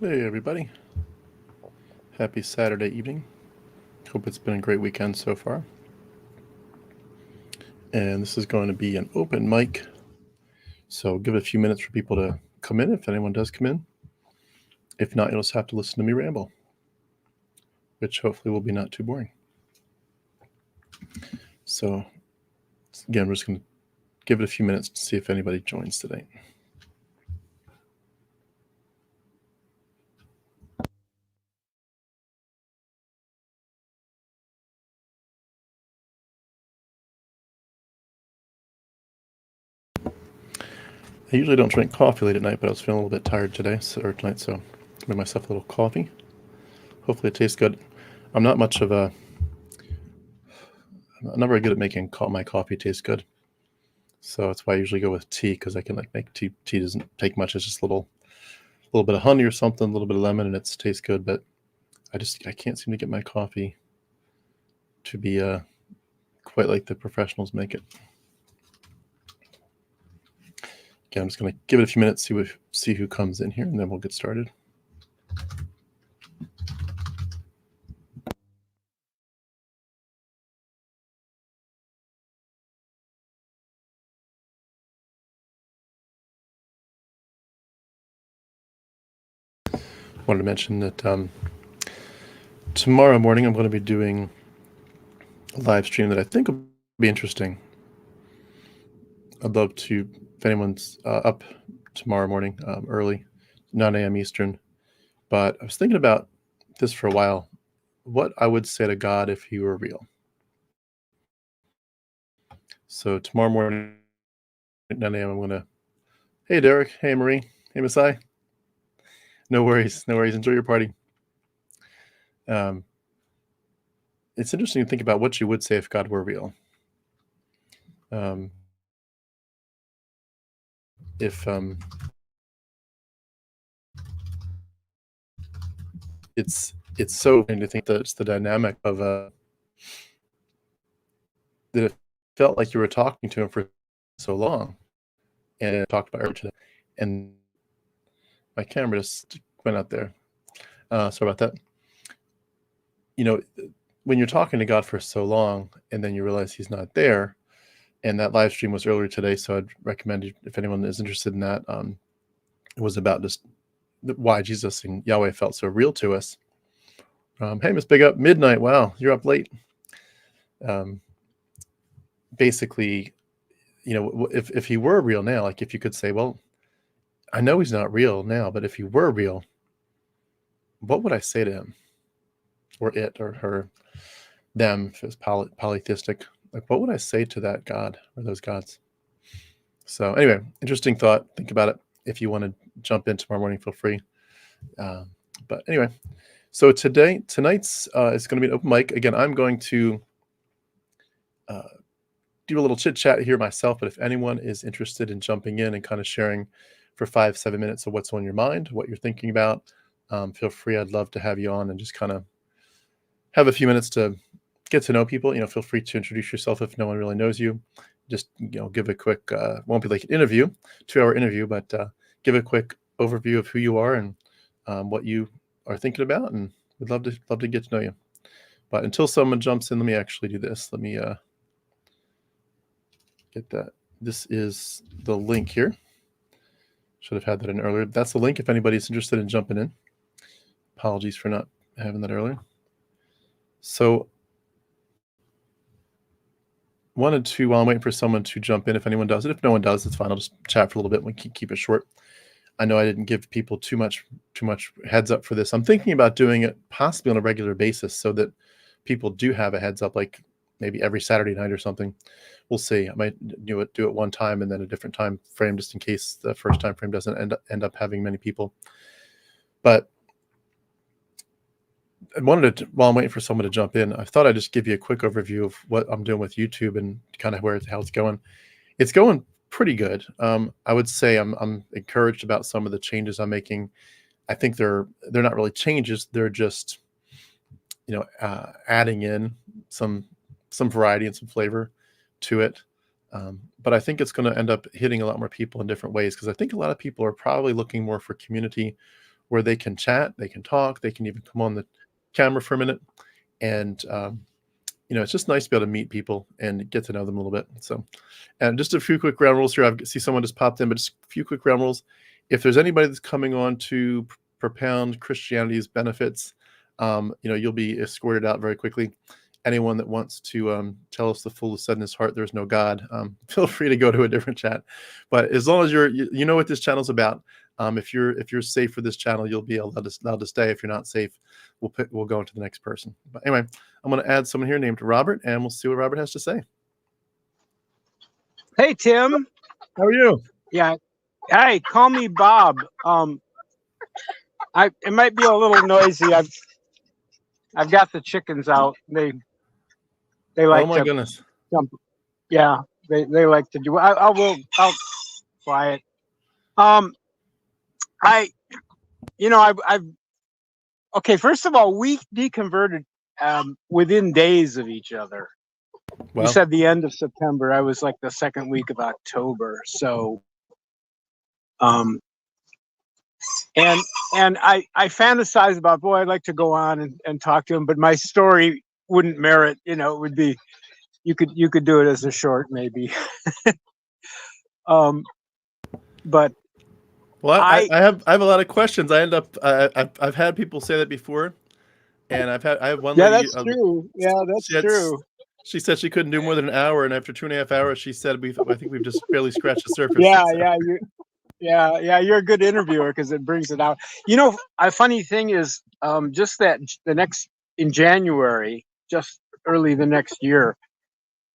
Hey everybody, happy Saturday evening. Hope it's been a great weekend so far. And this is going to be an open mic, so give it a few minutes for people to come in if anyone does come in. If not, you'll just have to listen to me ramble, which hopefully will be not too boring. So again, we're just going to give it a few minutes to see if anybody joins today. I usually don't drink coffee late at night, but I was feeling a little bit tired today or tonight, so I made myself a little coffee. Hopefully it tastes good. I'm not very good at making my coffee taste good. So that's why I usually go with tea, because I can make tea. Tea doesn't take much. It's just a little bit of honey or something, a little bit of lemon, and it tastes good. But I can't seem to get my coffee to be quite like the professionals make it. Okay, I'm just going to give it a few minutes, see who comes in here, and then we'll get started. Wanted to mention that tomorrow morning I'm going to be doing a live stream that I think will be interesting. I'd love to, if anyone's up tomorrow morning early, 9 a.m. Eastern. But I was thinking about this for a while. What I would say to God if he were real. So tomorrow morning at 9 a.m. I'm going to, hey Derek, hey Marie, hey Masai. No worries. Enjoy your party. It's interesting to think about what you would say if God were real. It's so interesting to think that it's the dynamic of that it felt like you were talking to him for so long, and talked about everything. And my camera just went out there. Sorry about that. You know, when you're talking to God for so long, and then you realize he's not there, and that live stream was earlier today, so I'd recommend you, if anyone is interested in that. It was about just why Jesus and Yahweh felt so real to us. Hey, Miss Big Up, midnight. Wow, you're up late. Basically, if he were real now, like if you could say, well, I know he's not real now, but if he were real, what would I say to him, or it, or her, them, if it was polytheistic? Like, what would I say to that God or those gods? So anyway, interesting thought. Think about it. If you want to jump in tomorrow morning, feel free. But anyway, so tonight's is going to be an open mic. Again, I'm going to do a little chit chat here myself, but if anyone is interested in jumping in and kind of sharing for 5-7 minutes of what's on your mind, what you're thinking about, feel free. I'd love to have you on and just kind of have a few minutes to get to know people. Feel free to introduce yourself if no one really knows you. Just give a quick, won't be like an interview, 2-hour interview, but give a quick overview of who you are and what you are thinking about, and we'd love to get to know you. But until someone jumps in, let me actually do this. Let me get that. This is the link here. Should have had that in earlier. That's the link if anybody's interested in jumping in. Apologies for not having that earlier. So wanted to, while I'm waiting for someone to jump in, if anyone does it. If no one does, it's fine. I'll just chat for a little bit. We keep it short. I know I didn't give people too much heads up for this. I'm thinking about doing it possibly on a regular basis so that people do have a heads up, like maybe every Saturday night or something. We'll see. I might do it one time and then a different time frame, just in case the first time frame doesn't end up having many people. But I wanted to, while I'm waiting for someone to jump in, I thought I'd just give you a quick overview of what I'm doing with YouTube and kind of how it's going. It's going pretty good. I would say I'm encouraged about some of the changes I'm making. I think they're not really changes. They're just, adding in some variety and some flavor to it. But I think it's going to end up hitting a lot more people in different ways, because I think a lot of people are probably looking more for community where they can chat, they can talk, they can even come on the camera for a minute. And, it's just nice to be able to meet people and get to know them a little bit. So, and just a few quick ground rules here. I see someone just popped in, but just a few quick ground rules. If there's anybody that's coming on to propound Christianity's benefits, you'll be escorted out very quickly. Anyone that wants to tell us the fullest said in his heart there's no God, feel free to go to a different chat. But as long as you know what this channel's about, if you're safe for this channel, you'll be allowed to stay. If you're not safe, we'll go into the next person. But anyway, I'm going to add someone here named Robert, and we'll see what Robert has to say. Hey, Tim. How are you? Yeah. Hey, call me Bob. It might be a little noisy. I've got the chickens out. They like. Oh my goodness. Jump. Yeah, they like to do. I'll quiet. Okay. First of all, we deconverted within days of each other. Wow. You said the end of September. I was like the second week of October. So, and I fantasize about, boy, I'd like to go on and talk to him, but my story wouldn't merit. It would be, you could do it as a short, maybe. But. Well, I have a lot of questions. I've had people say that before, and I have one. Yeah, lady, that's true. Yeah, that's true. She said she couldn't do more than an hour, and after 2.5 hours, she said I think we've just barely scratched the surface. Yeah, you're a good interviewer because it brings it out. A funny thing is, just that in January, just early the next year,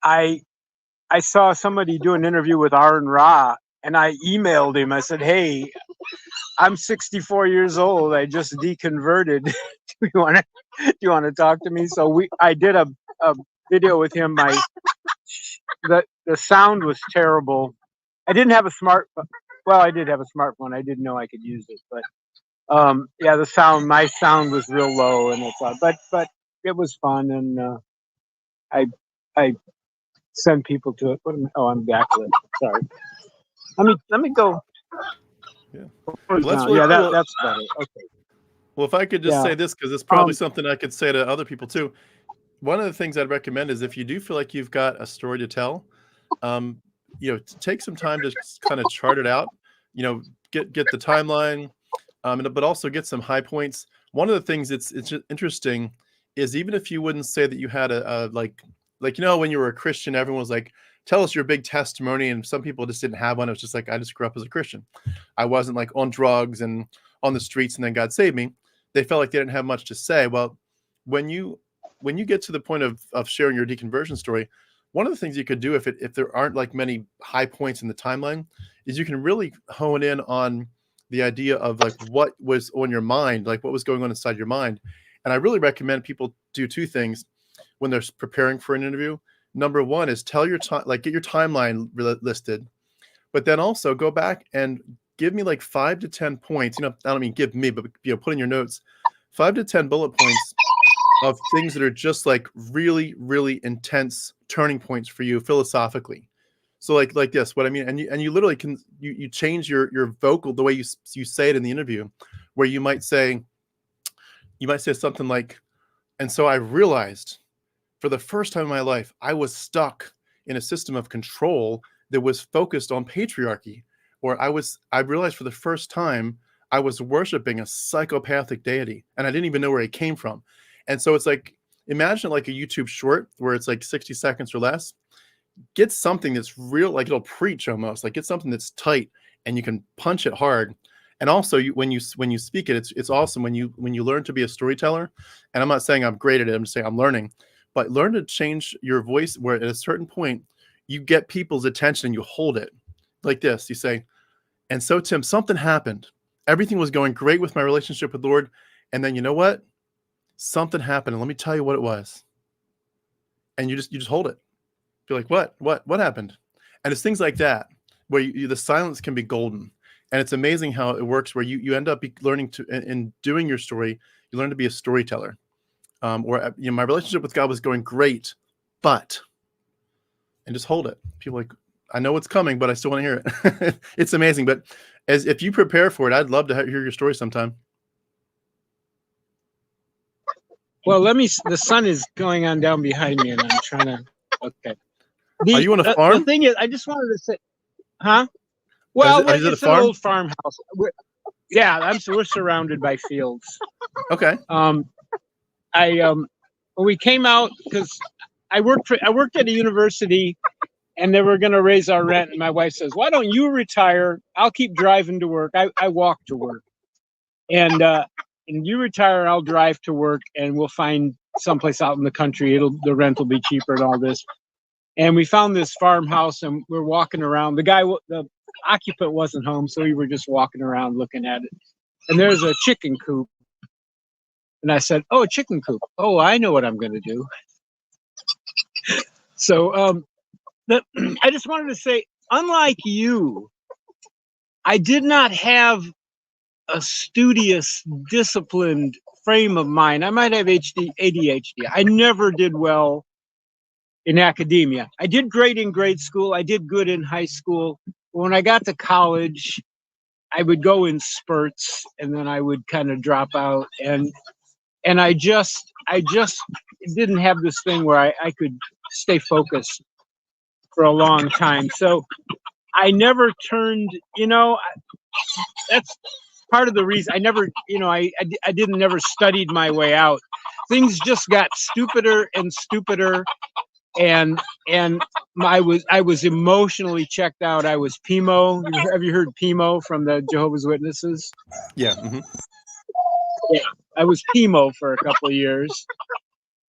I saw somebody do an interview with Aaron Ra. And I emailed him. I said, "Hey, I'm 64 years old. I just deconverted. Do you want to talk to me?" So I did a video with him. The sound was terrible. I didn't have a smartphone. Well, I did have a smartphone. I didn't know I could use it, but my sound was real low, and but it was fun, and I send people to it. I'm backlit. Sorry. Let me go. Yeah. Well, that's really cool. That's better. Okay. Well, if I could just say this, because it's probably something I could say to other people too. One of the things I'd recommend is if you do feel like you've got a story to tell, take some time to kind of chart it out. Get the timeline, but also get some high points. One of the things it's interesting is even if you wouldn't say that you had a when you were a Christian, everyone was like, tell us your big testimony. And some people just didn't have one. It was just like, I just grew up as a Christian. I wasn't like on drugs and on the streets and then God saved me. They felt like they didn't have much to say. Well, when you get to the point of sharing your deconversion story, one of the things you could do if there aren't like many high points in the timeline is you can really hone in on the idea of like what was on your mind, like what was going on inside your mind. And I really recommend people do two things when they're preparing for an interview. Number one is tell your time, like get your timeline listed, but then also go back and give me like 5 to 10 points. I don't mean give me, but put in your notes 5 to 10 bullet points of things that are just like really, really intense turning points for you philosophically. So like this, what I mean, and you literally can you change your vocal the way you say it in the interview, where you might say something like, and so I realized, for the first time in my life, I was stuck in a system of control that was focused on patriarchy. Or I realized for the first time I was worshiping a psychopathic deity and I didn't even know where it came from. And so it's like, imagine like a YouTube short where it's like 60 seconds or less. Get something that's real, like it'll preach almost, like get something that's tight and you can punch it hard. And also when you speak it, it's awesome when you learn to be a storyteller. And I'm not saying I'm great at it, I'm just saying I'm learning. But learn to change your voice where at a certain point you get people's attention and you hold it like this. You say, and so Tim, something happened. Everything was going great with my relationship with the Lord. And then you know what? Something happened. And let me tell you what it was. And you just hold it. You're like, what happened? And it's things like that where the silence can be golden. And it's amazing how it works where you end up learning to, in doing your story, you learn to be a storyteller. My relationship with God was going great, and just hold it. People like, I know what's coming, but I still want to hear it. It's amazing. But if you prepare for it, I'd love to hear your story sometime. Well, the sun is going on down behind me, and I'm trying to. Okay. Are you on a The farm? thing is, I just wanted to say, huh? Is Well, it a it's an farm? old farmhouse. Yeah, we're surrounded by fields. Okay. When we came out, because I worked at a university, and they were going to raise our rent, and my wife says, "Why don't you retire? I'll keep driving to work. I walk to work, and you retire, I'll drive to work, and we'll find someplace out in the country. The rent will be cheaper and all this." And we found this farmhouse, and we're walking around. The occupant wasn't home, so we were just walking around looking at it. And there's a chicken coop. And I said, "Oh, a chicken coop. Oh, I know what I'm going to do." So I just wanted to say, unlike you, I did not have a studious, disciplined frame of mind. I might have ADHD. I never did well in academia. I did great in grade school. I did good in high school. When I got to college, I would go in spurts, and then I would kind of drop out. And I just didn't have this thing where I could stay focused for a long time. So I never turned, that's part of the reason I never, I didn't never studied my way out. Things just got stupider and stupider. And I was emotionally checked out. I was PMO. Have you heard PMO from the Jehovah's Witnesses? Yeah. Mm-hmm. Yeah, I was PMO for a couple of years,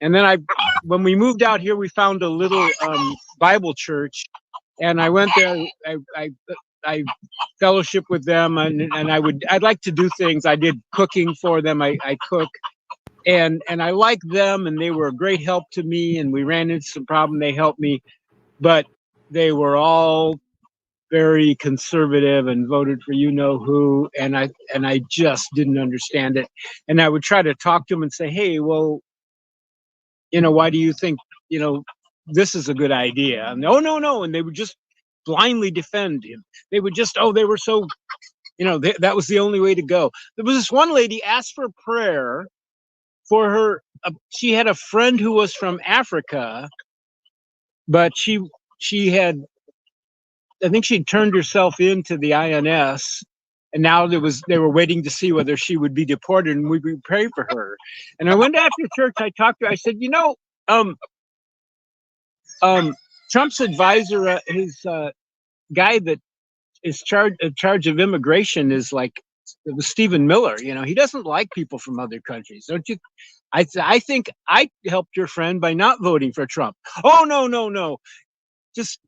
and then when we moved out here, we found a little Bible church, and I went there. I fellowship with them, and I'd like to do things. I did cooking for them. I cook. And I liked them, and they were a great help to me, and we ran into some problem. They helped me, but they were all very conservative and voted for who, and I just didn't understand it. And I would try to talk to them and say, "Hey, well, why do you think this is a good idea?" And no, and they would just blindly defend him. They would just, they were so, that was the only way to go. There was this one lady asked for prayer for her. She had a friend who was from Africa, but she had, I think she'd turned herself into the INS, and now they were waiting to see whether she would be deported, and we would pray for her. And I went after church. I talked to her. I said, Trump's advisor, his guy that is in charge of immigration is like Stephen Miller. He doesn't like people from other countries, don't you? I think I helped your friend by not voting for Trump. Oh, no. Just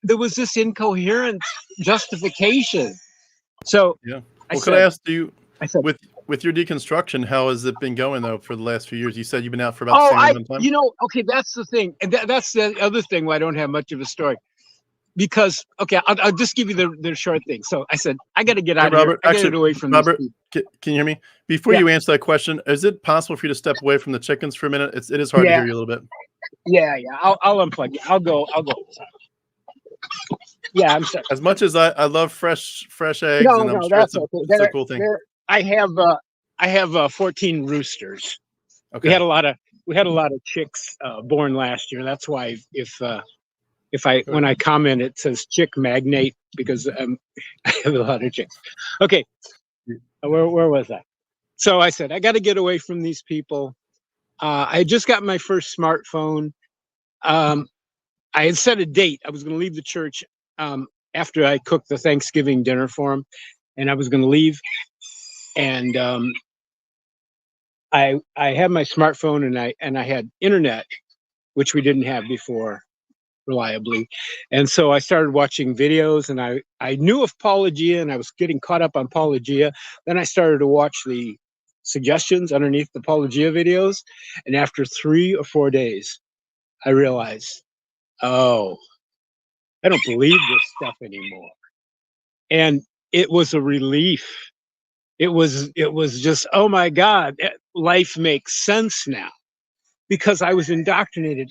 there was this incoherent justification. So Yeah. Well, could I ask you, with your deconstruction, how has it been going though for the last few years? You said you've been out for about the same amount of time. Okay, that's the thing, and that's the other thing why I don't have much of a story. Because I'll just give you the short thing. So I said I got to get out of here. I got to get away from Robert. This can you hear me? Before you answer that question, is it possible for you to step away from the chickens for a minute? It is hard to hear you a little bit. Yeah. I'll unplug you. I'll go. Yeah, I'm sorry. As much as I love fresh eggs, and I'm sure it's a cool thing. I have 14 roosters. Okay. We had a lot of chicks born last year. That's why when I comment, it says chick magnate, because I have a lot of chicks. Okay, where was I? So I said I got to get away from these people. I just got my first smartphone. I had set a date. I was going to leave the church after I cooked the Thanksgiving dinner for them, and I was going to leave. And I had my smartphone, and I had internet, which we didn't have before reliably. And so I started watching videos, and I knew of Apologia, and I was getting caught up on Apologia. Then I started to watch the suggestions underneath the Apologia videos. And after 3 or 4 days, I realized, I don't believe this stuff anymore. And it was a relief. It was just, oh my God, life makes sense now, because I was indoctrinated.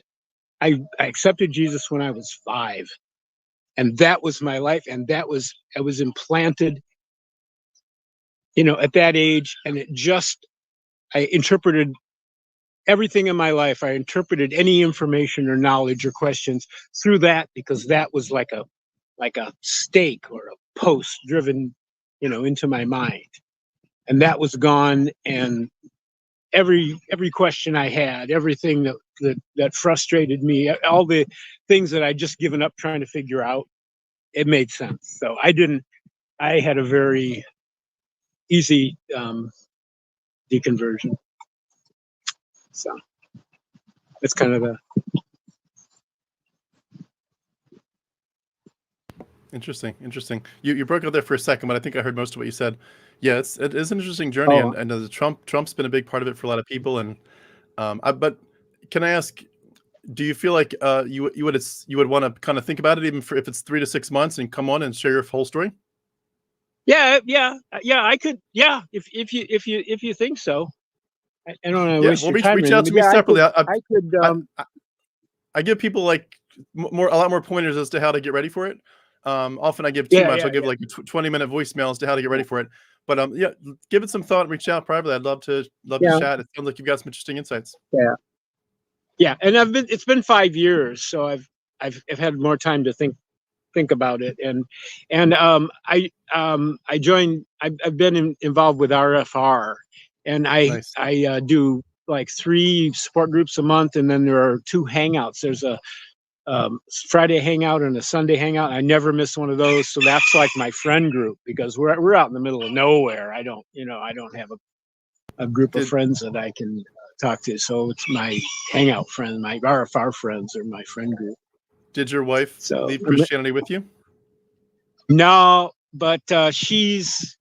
I accepted Jesus when I was 5, and that was my life. And I was implanted, at that age, and it just I interpreted everything in my life. I interpreted any information or knowledge or questions through that, because that was like a stake or a post driven, into my mind. And that was gone. And every question I had, everything that frustrated me, all the things that I'd just given up trying to figure out, it made sense. So I had a very easy deconversion. So it's kind of Interesting. You broke up there for a second, but I think I heard most of what you said. Yeah, it is an interesting journey, and the Trump's been a big part of it for a lot of people. And but can I ask, do you feel like you would want to kind of think about it, even for if it's 3 to 6 months, and come on and share your whole story? yeah, I could, if you think so. I don't want to waste your time. Reach out to me separately. I could. I give people like a lot more pointers as to how to get ready for it. Often I give too much. I'll give like 20-minute voicemails to how to get ready for it. But give it some thought and reach out privately. I'd love to chat. It sounds like you've got some interesting insights. Yeah, and it's been 5 years, so I've had more time to think about it. And I joined. I've been involved with RFR, and Nice. I do like 3 support groups a month, and then there are 2 hangouts. There's a Friday hangout and a Sunday hangout. I never miss one of those. So that's like my friend group, because we're out in the middle of nowhere. I don't have a group of friends that I can talk to. So it's my hangout friends, my RFR friends are my friend group. Did your wife leave Christianity with you? No, but she's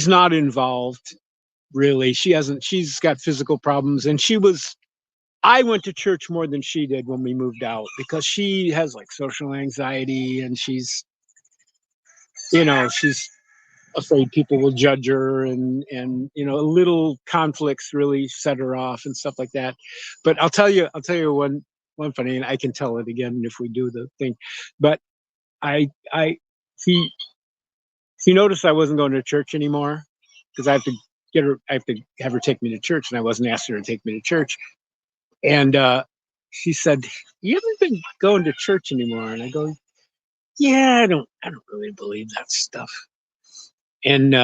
not involved really. She's got physical problems, and I went to church more than she did when we moved out, because she has like social anxiety, and she's afraid people will judge her, and little conflicts really set her off and stuff like that. But I'll tell you one funny, and I can tell it again if we do the thing. But she noticed I wasn't going to church anymore, because I have to have her take me to church, and I wasn't asking her to take me to church. And she said, "You haven't been going to church anymore." And I go, "Yeah, I don't really believe that stuff." And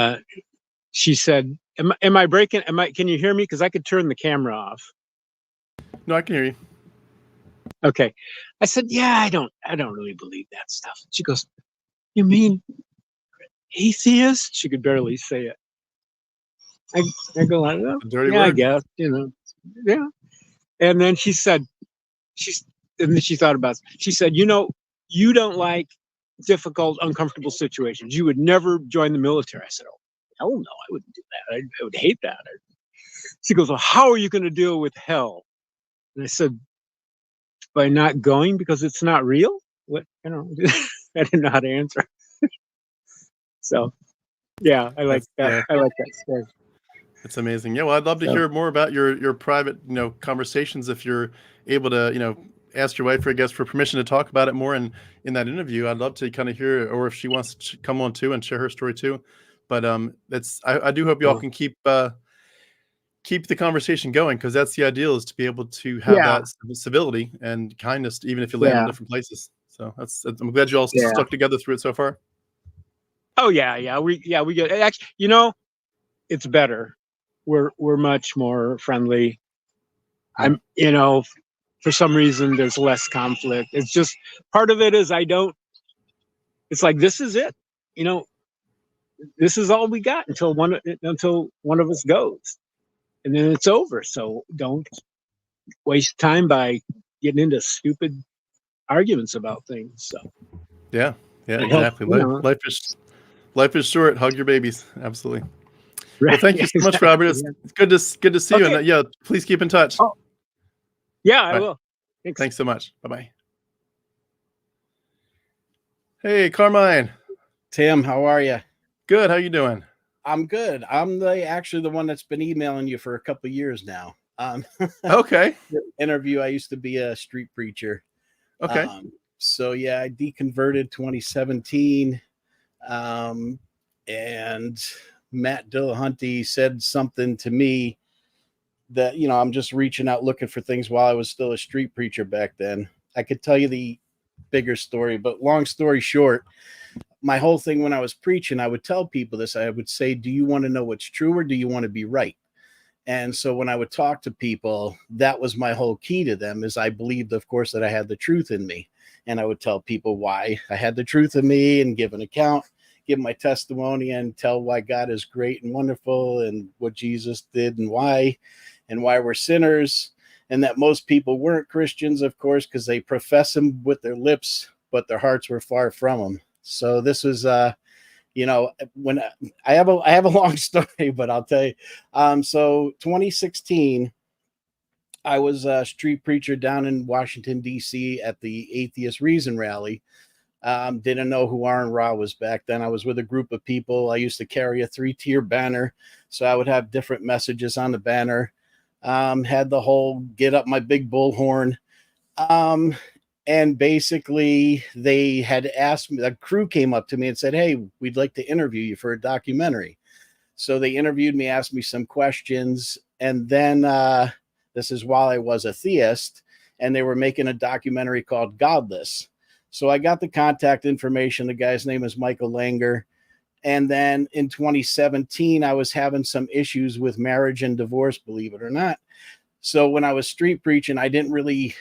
she said, "Am I breaking? Can you hear me? Because I could turn the camera off." No, I can hear you. Okay. I said, "Yeah, I don't really believe that stuff." She goes, "You mean atheist?" She could barely say it. I go, "I don't know. Dirty Yeah, word. I guess, yeah." And then she said, and then she thought about it. She said, "You don't like difficult, uncomfortable situations. You would never join the military." I said, "Oh, hell no, I wouldn't do that. I would hate that." She goes, "Well, how are you going to deal with hell?" And I said, "By not going, because it's not real." What, I didn't know how to answer. So, yeah, I like that. I like that story. It's amazing. Yeah, well, I'd love to hear more about your private, conversations, if you're able to, ask your wife, I guess, for permission to talk about it more in that interview. I'd love to kind of hear, or if she wants to come on too and share her story too. But I do hope y'all can keep the conversation going, because that's the ideal, is to be able to have that civility and kindness, even if you land in different places. So I'm glad you all stuck together through it so far. Oh yeah, we get actually. It's better. We're much more friendly. I'm, for some reason there's less conflict. It's just part of it is it's like, this is it. This is all we got until one of us goes, and then it's over. So don't waste time by getting into stupid arguments about things. So yeah, exactly. Life is short. Hug your babies. Absolutely. Well, thank you so much, Robert. It's good to see you. And please keep in touch. Oh, yeah, I will. Thanks so much. Bye-bye. Hey, Carmine. Tim, how are you? Good. How you doing? I'm good. I'm actually the one that's been emailing you for a couple of years now. Okay. Interview. I used to be a street preacher. Okay. So yeah, I deconverted 2017. And Matt Dillahunty said something to me that, you know, I'm just reaching out looking for things while I was still a street preacher back then. I could tell you the bigger story, but long story short, my whole thing when I was preaching, I would tell people this. I would say, do you want to know what's true or do you want to be right? And so when I would talk to people, that was my whole key to them, is I believed, of course, that I had the truth in me. And I would tell people why I had the truth in me and give an account, give my testimony and tell why God is great and wonderful and what Jesus did and why we're sinners. And that most people weren't Christians, of course, because they profess him with their lips, but their hearts were far from him. So this was, you know, when I have a long story, but I'll tell you. So 2016, I was a street preacher down in Washington, D.C. at the Atheist Reason rally. Didn't know who Aaron Ra was back then. I was with a group of people. I used to carry a 3-tier banner, so I would have different messages on the banner. Had the whole get up my big bullhorn. And basically they had asked me, the crew came up to me and said, hey, we'd like to interview you for a documentary. So they interviewed me, asked me some questions. And then this is while I was a theist, and they were making a documentary called Godless. So I got the contact information. The guy's name is Michael Langer. And then in 2017, I was having some issues with marriage and divorce, believe it or not. So when I was street preaching, I didn't really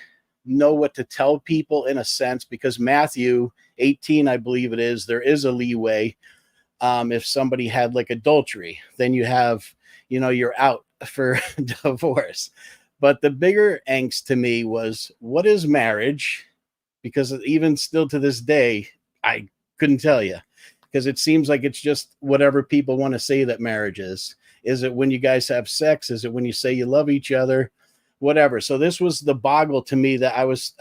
know what to tell people in a sense, because Matthew 18, I believe it is, there is a leeway. If somebody had like adultery, then you have, you know, you're out for divorce. But the bigger angst to me was, what is marriage? Because even still to this day, I couldn't tell you, because it seems like it's just whatever people want to say that marriage is. Is it when you guys have sex? Is it when you say you love each other? Whatever. So this was the boggle to me, that I was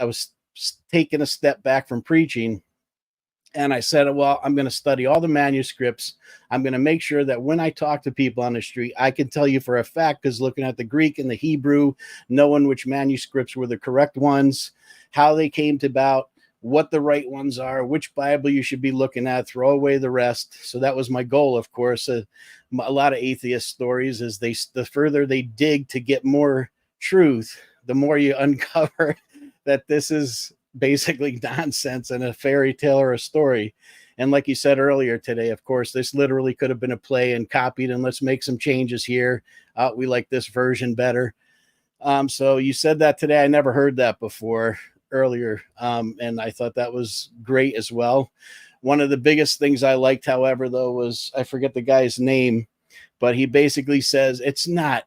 taking a step back from preaching. And I said, well, I'm going to study all the manuscripts. I'm going to make sure that when I talk to people on the street, I can tell you for a fact, because looking at the Greek and the Hebrew, knowing which manuscripts were the correct ones, how they came to about, what the right ones are, which Bible you should be looking at, throw away the rest. So that was my goal, of course. A lot of atheist stories is the further they dig to get more truth, the more you uncover that this is basically nonsense and a fairy tale or a story. And like you said earlier today, of course, this literally could have been a play and copied, and let's make some changes here. We like this version better. So you said that today. I never heard that before earlier. And I thought that was great as well. One of the biggest things I liked, however, though, was, I forget the guy's name, but he basically says, it's not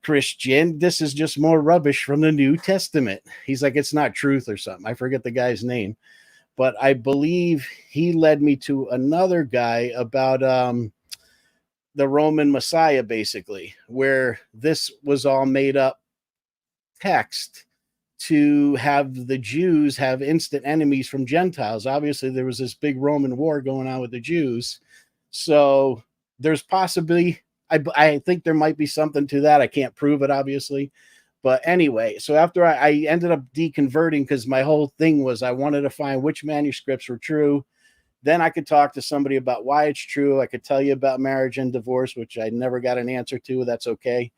Christian. This is just more rubbish from the New Testament. He's like, it's not truth or something. I forget the guy's name, but I believe he led me to another guy about the Roman Messiah, basically, where this was all made up text to have the Jews have instant enemies from Gentiles. Obviously, there was this big Roman war going on with the Jews. So there's possibly, I think there might be something to that. I can't prove it, obviously. But anyway, so after I ended up deconverting, because my whole thing was I wanted to find which manuscripts were true. Then I could talk to somebody about why it's true. I could tell you about marriage and divorce, which I never got an answer to. That's okay.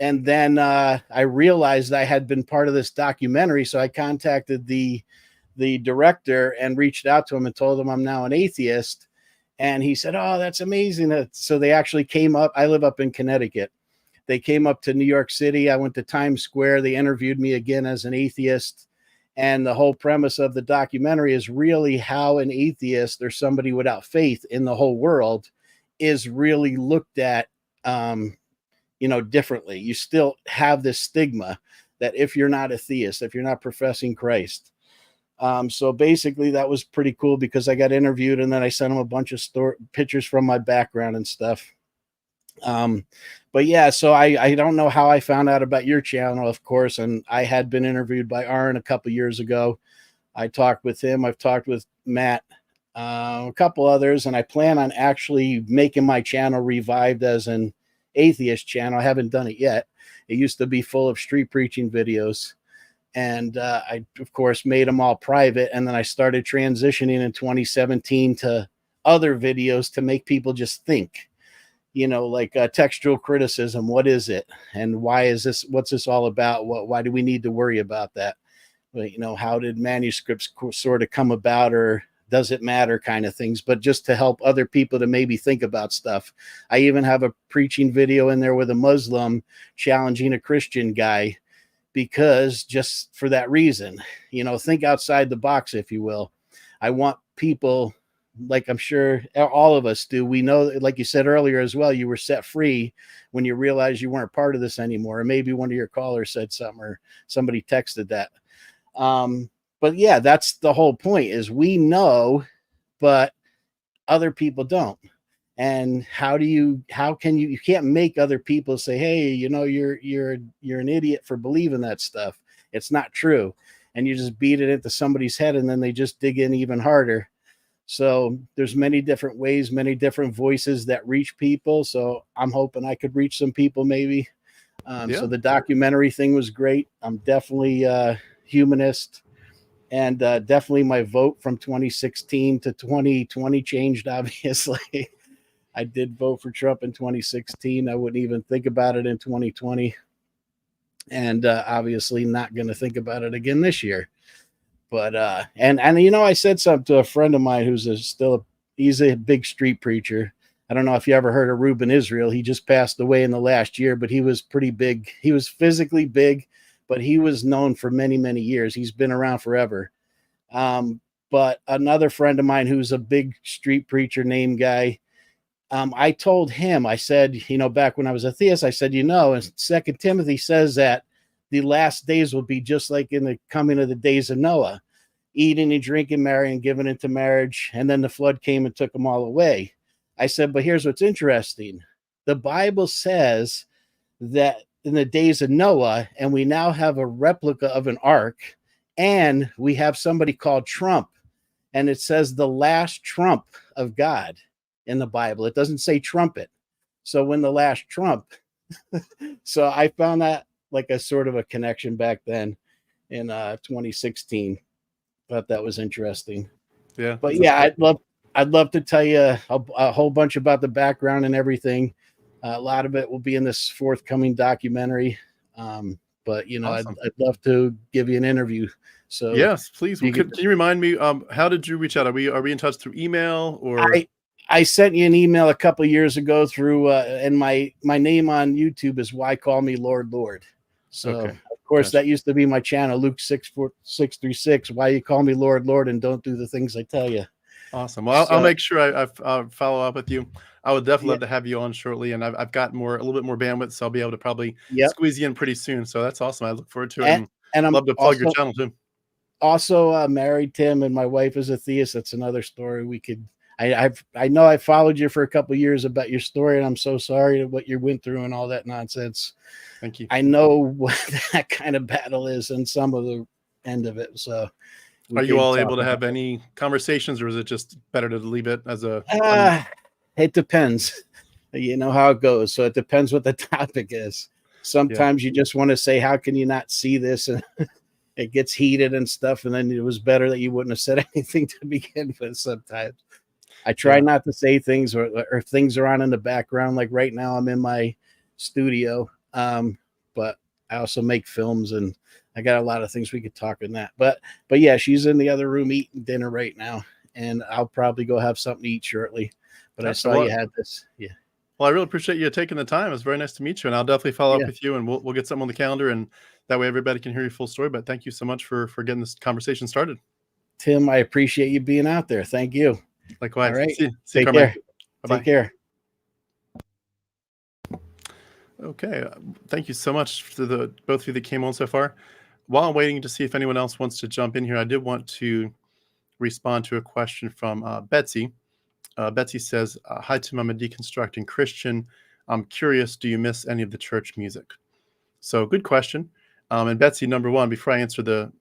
And then I realized I had been part of this documentary. So I contacted the director and reached out to him and told him I'm now an atheist. And he said, oh, that's amazing. So they actually came up. I live up in Connecticut. They came up to New York City. I went to Times Square. They interviewed me again as an atheist. And the whole premise of the documentary is really how an atheist or somebody without faith in the whole world is really looked at, differently. You still have this stigma that if you're not a theist, if you're not professing Christ. So basically that was pretty cool, because I got interviewed and then I sent them a bunch of pictures from my background and stuff. But yeah, so I don't know how I found out about your channel, of course, and I had been interviewed by Aaron a couple years ago. I talked with him. I've talked with Matt, a couple others, and I plan on actually making my channel revived as an atheist channel. I haven't done it yet. It used to be full of street preaching videos, and I, of course, made them all private, and then I started transitioning in 2017 to other videos to make people just think, like textual criticism. What is it? And why is this? What's this all about? Why do we need to worry about that? But, how did manuscripts sort of come about, or does it matter, kind of things, but just to help other people to maybe think about stuff. I even have a preaching video in there with a Muslim challenging a Christian guy, because just for that reason, think outside the box, if you will. I want people, like I'm sure all of us do. We know, like you said earlier as well, you were set free when you realized you weren't part of this anymore. Or maybe one of your callers said something, or somebody texted that. But yeah, that's the whole point, is we know, but other people don't. And you can't make other people say, hey, you're an idiot for believing that stuff. It's not true. And you just beat it into somebody's head, and then they just dig in even harder. So there's many different ways, many different voices that reach people. So I'm hoping I could reach some people maybe. So the documentary thing was great. I'm definitely humanist. And definitely my vote from 2016 to 2020 changed, obviously. I did vote for Trump in 2016. I wouldn't even think about it in 2020. And obviously not going to think about it again this year. But, and I said something to a friend of mine who's he's a big street preacher. I don't know if you ever heard of Reuben Israel. He just passed away in the last year, but he was pretty big. He was physically big, but he was known for many, many years. He's been around forever. But another friend of mine who's a big street preacher name guy, I told him, I said, back when I was a theist, I said, and 2 Timothy says that the last days will be just like in the coming of the days of Noah, eating and drinking, marrying, giving into marriage. And then the flood came and took them all away. I said, but here's what's interesting. The Bible says that in the days of Noah, and we now have a replica of an ark, and we have somebody called Trump, and it says the last trump of God in the Bible. It doesn't say trumpet. So when the last trump, so I found that like a sort of a connection back then in 2016. Thought that was interesting. Yeah. But yeah, I'd love to tell you a whole bunch about the background and everything. A lot of it will be in this forthcoming documentary. But awesome. I'd love to give you an interview. So yes, please. Well, can you remind me, how did you reach out? Are we in touch through email, or? I sent you an email a couple of years ago through, and my name on YouTube is Why Call Me Lord Lord. So okay. Of course that used to be my channel, Luke 6:636. Why you call me Lord Lord and don't do the things I tell you. Awesome. Well, I'll make sure I'll follow up with you. I would definitely love to have you on shortly, and I've got a little bit more bandwidth, so I'll be able to probably squeeze you in pretty soon. So that's awesome. I look forward to it, and I'd love to plug your channel too. Also married, Tim, and my wife is a theist. That's another story we could. I know I followed you for a couple of years about your story, and I'm so sorry what you went through and all that nonsense. Thank you. I know what that kind of battle is and some of the end of it. So, are you all able to have any conversations, or is it just better to leave it as a? It depends. You know how it goes. So it depends what the topic is. Sometimes you just want to say, "How can you not see this?" And it gets heated and stuff. And then it was better that you wouldn't have said anything to begin with. Sometimes. I try not to say things or things are on in the background. Like right now I'm in my studio. But I also make films and I got a lot of things we could talk in that. But yeah, she's in the other room eating dinner right now, and I'll probably go have something to eat shortly. But I saw you had this. Yeah. Well, I really appreciate you taking the time. It was very nice to meet you, and I'll definitely follow up with you, and we'll get something on the calendar, and that way everybody can hear your full story. But thank you so much for getting this conversation started. Tim, I appreciate you being out there. Thank you. Likewise. All right. See Take you, care. Bye-bye. Take care. Okay. Thank you so much to both of you that came on so far. While I'm waiting to see if anyone else wants to jump in here, I did want to respond to a question from Betsy. Betsy says, hi, Tim, I'm a deconstructing Christian. I'm curious, do you miss any of the church music? So good question. And Betsy, number one, before I answer the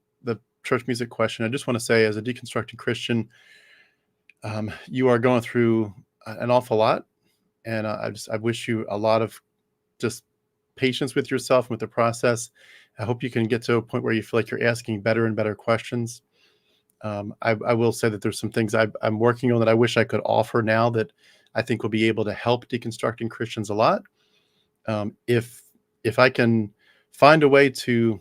church music question, I just want to say, as a deconstructing Christian, you are going through an awful lot. And I wish you a lot of just patience with yourself and with the process. I hope you can get to a point where you feel like you're asking better and better questions. I will say that there's some things I'm working on that I wish I could offer now that I think will be able to help deconstructing Christians a lot. If I can find a way to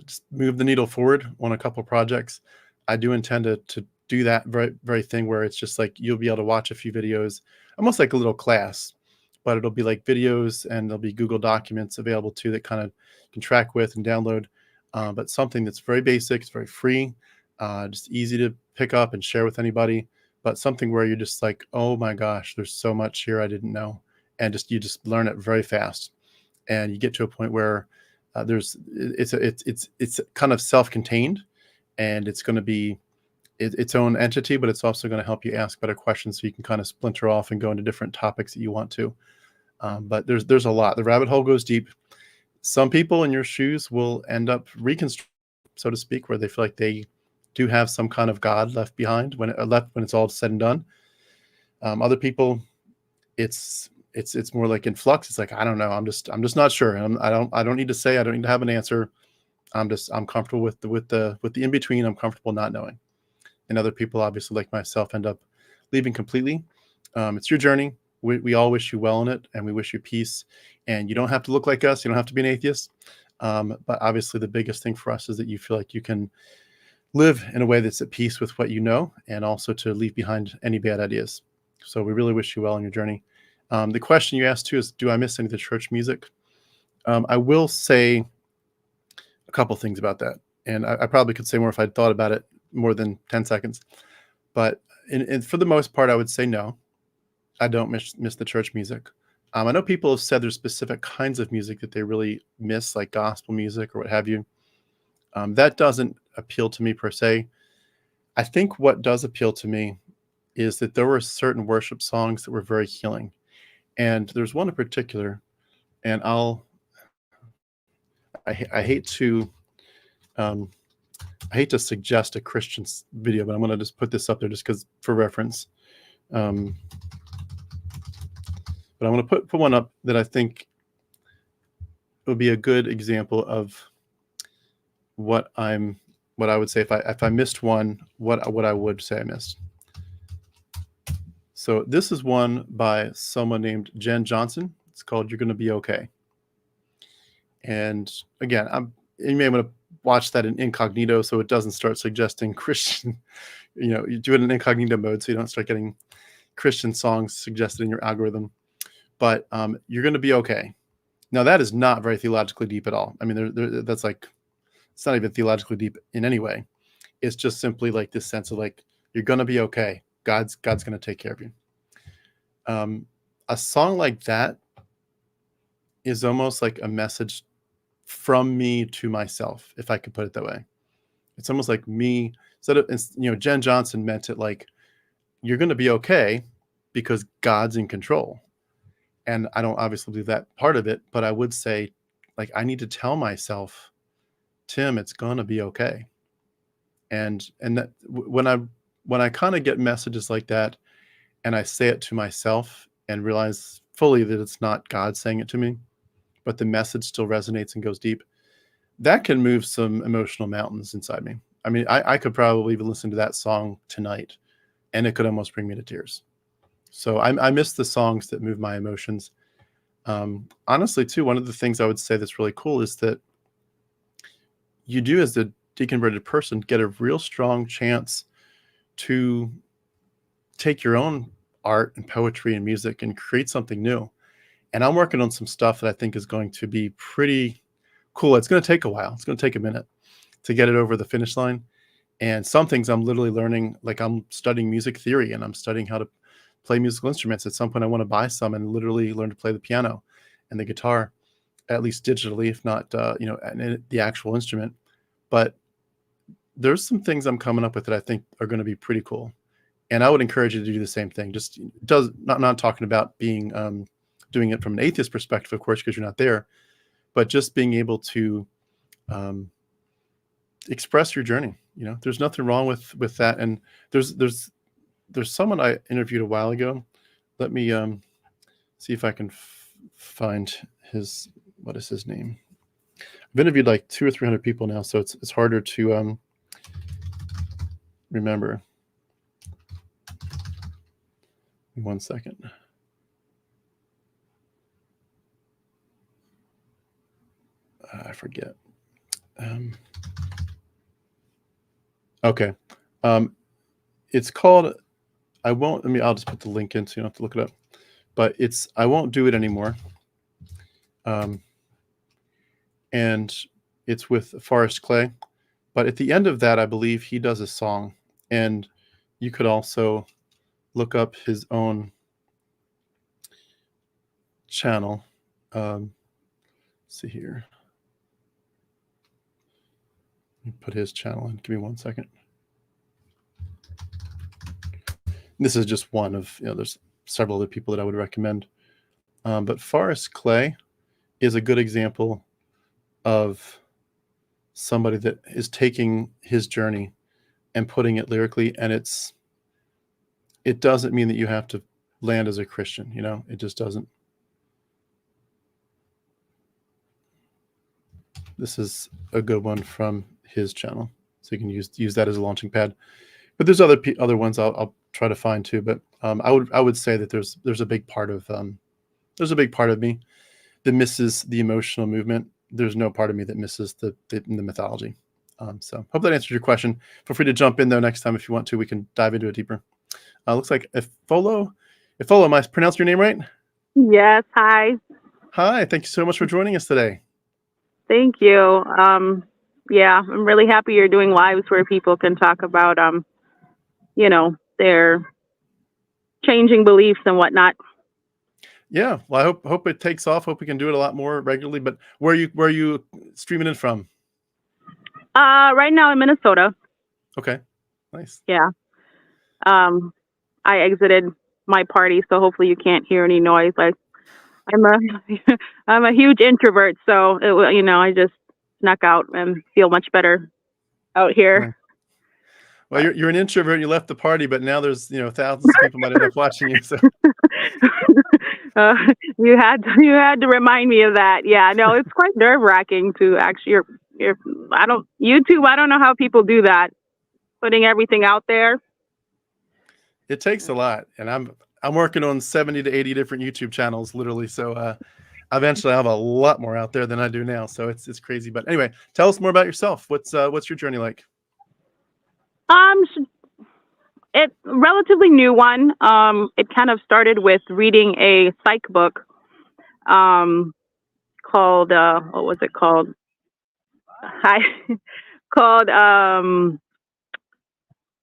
just move the needle forward on a couple projects, I do intend to do that very thing where it's just like you'll be able to watch a few videos, almost like a little class, but it'll be like videos and there'll be Google Documents available too that kind of can track with and download. But something that's very basic, it's very free, just easy to pick up and share with anybody. But something where you're just like, oh my gosh, there's so much here I didn't know, and you just learn it very fast, and you get to a point where it's kind of self-contained, and it's going to be its own entity, but it's also going to help you ask better questions so you can kind of splinter off and go into different topics that you want to. But there's a lot. The rabbit hole goes deep. Some people in your shoes will end up reconstructing, so to speak, where they feel like they do have some kind of God left behind when it's all said and done. Other people, it's more like in flux. It's like, I don't know. I'm just not sure. I don't need to say. I don't need to have an answer. I'm comfortable with the in between. I'm comfortable not knowing. And other people, obviously, like myself, end up leaving completely. It's your journey. We all wish you well in it, and we wish you peace. And you don't have to look like us. You don't have to be an atheist. But obviously, the biggest thing for us is that you feel like you can live in a way that's at peace with what you know, and also to leave behind any bad ideas. So we really wish you well in your journey. The question you asked too is, do I miss any of the church music? I will say a couple things about that. And I probably could say more if I'd thought about it more than 10 seconds. But for the most part, I would say no. I don't miss the church music. I know people have said there's specific kinds of music that they really miss, like gospel music or what have you. That doesn't appeal to me per se. I think what does appeal to me is that there were certain worship songs that were very healing. And there's one in particular, and I hate to suggest a Christian video, but I'm going to just put this up there just because for reference. But I'm going to put one up that I think would be a good example of what I would say if I missed one, what I would say I missed. So this is one by someone named Jen Johnson. It's called "You're Gonna Be Okay." And again, you may want to watch that in incognito so it doesn't start suggesting Christian. You do it in incognito mode so you don't start getting Christian songs suggested in your algorithm. But you're going to be okay. Now that is not very theologically deep at all. I mean, that's like, it's not even theologically deep in any way. It's just simply like this sense of like, you're going to be okay. God's going to take care of you. A song like that is almost like a message from me to myself, if I could put it that way. It's almost like me, instead of, Jen Johnson meant it like, you're going to be okay because God's in control. And I don't obviously believe that part of it, but I would say, like, I need to tell myself, Tim, it's going to be okay. And that when I kind of get messages like that and I say it to myself and realize fully that it's not God saying it to me, but the message still resonates and goes deep, that can move some emotional mountains inside me. I mean, I could probably even listen to that song tonight and it could almost bring me to tears. So I miss the songs that move my emotions. Honestly, too, one of the things I would say that's really cool is that you do, as a deconverted person, get a real strong chance to take your own art and poetry and music and create something new. And I'm working on some stuff that I think is going to be pretty cool. It's going to take a while. It's going to take a minute to get it over the finish line. And some things I'm literally learning, like I'm studying music theory and I'm studying how to play musical instruments. At some point I want to buy some and literally learn to play the piano and the guitar, at least digitally, if not, the actual instrument. But there's some things I'm coming up with that I think are going to be pretty cool. And I would encourage you to do the same thing. Just not talking about being, doing it from an atheist perspective, of course, because you're not there, but just being able to express your journey. There's nothing wrong with that. And there's someone I interviewed a while ago. Let me see if I can find what is his name. I've interviewed like 200 or 300 people now, so it's harder to remember. 1 second. I forget. Okay. It's called, I'll just put the link in so you don't have to look it up. But it's I Won't Do It Anymore. And it's with Forrest Clay. But at the end of that, I believe he does a song. And you could also look up his own channel. Let's see here. Let me put his channel in. Give me 1 second. This is just one of, there's several other people that I would recommend. But Forrest Clay is a good example of somebody that is taking his journey and putting it lyrically. And it doesn't mean that you have to land as a Christian, it just doesn't. This is a good one from his channel. So you can use that as a launching pad. But there's other ones I'll try to find too. But I would say that there's a big part of me that misses the emotional movement. There's no part of me that misses the mythology. So hope that answers your question. Feel free to jump in there next time if you want to. We can dive into it deeper. Looks like Ifolo, am I pronouncing your name right? Yes. Hi. Hi. Thank you so much for joining us today. Thank you. Yeah, I'm really happy you're doing lives where people can talk about, their changing beliefs and whatnot. Yeah. Well, I hope it takes off. Hope we can do it a lot more regularly. But where are you streaming in from? Right now in Minnesota. Okay. Nice. Yeah. I exited my party, so hopefully you can't hear any noise. I'm a huge introvert, so I just snuck out and feel much better out here. Right. Well, you're an introvert. You left the party, but now there's thousands of people might end up watching you. So you had to remind me of that. Yeah, no, it's quite nerve wracking to actually. YouTube. I don't know how people do that, putting everything out there. It takes a lot, and I'm working on 70 to 80 different YouTube channels, literally. So eventually, I have a lot more out there than I do now. So it's crazy. But anyway, tell us more about yourself. What's your journey like? It's a relatively new one. It kind of started with reading a psych book, called what was it called? Called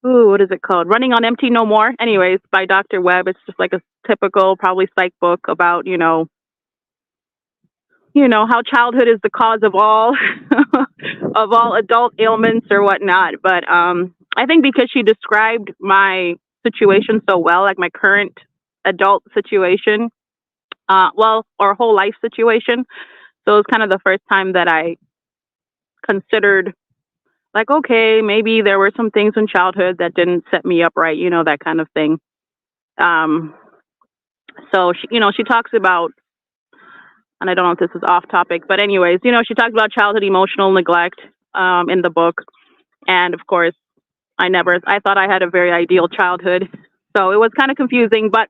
what is it called? Running on Empty No More. Anyways, by Dr. Webb. It's just like a typical, probably psych book about how childhood is the cause of all of all adult ailments or whatnot. But I think because she described my situation so well, like my current adult situation, or whole life situation. So it was kind of the first time that I considered, like, okay, maybe there were some things in childhood that didn't set me up right, that kind of thing. So she talks about, and I don't know if this is off topic, but anyways, she talks about childhood emotional neglect in the book. And of course, I thought I had a very ideal childhood. So it was kind of confusing, but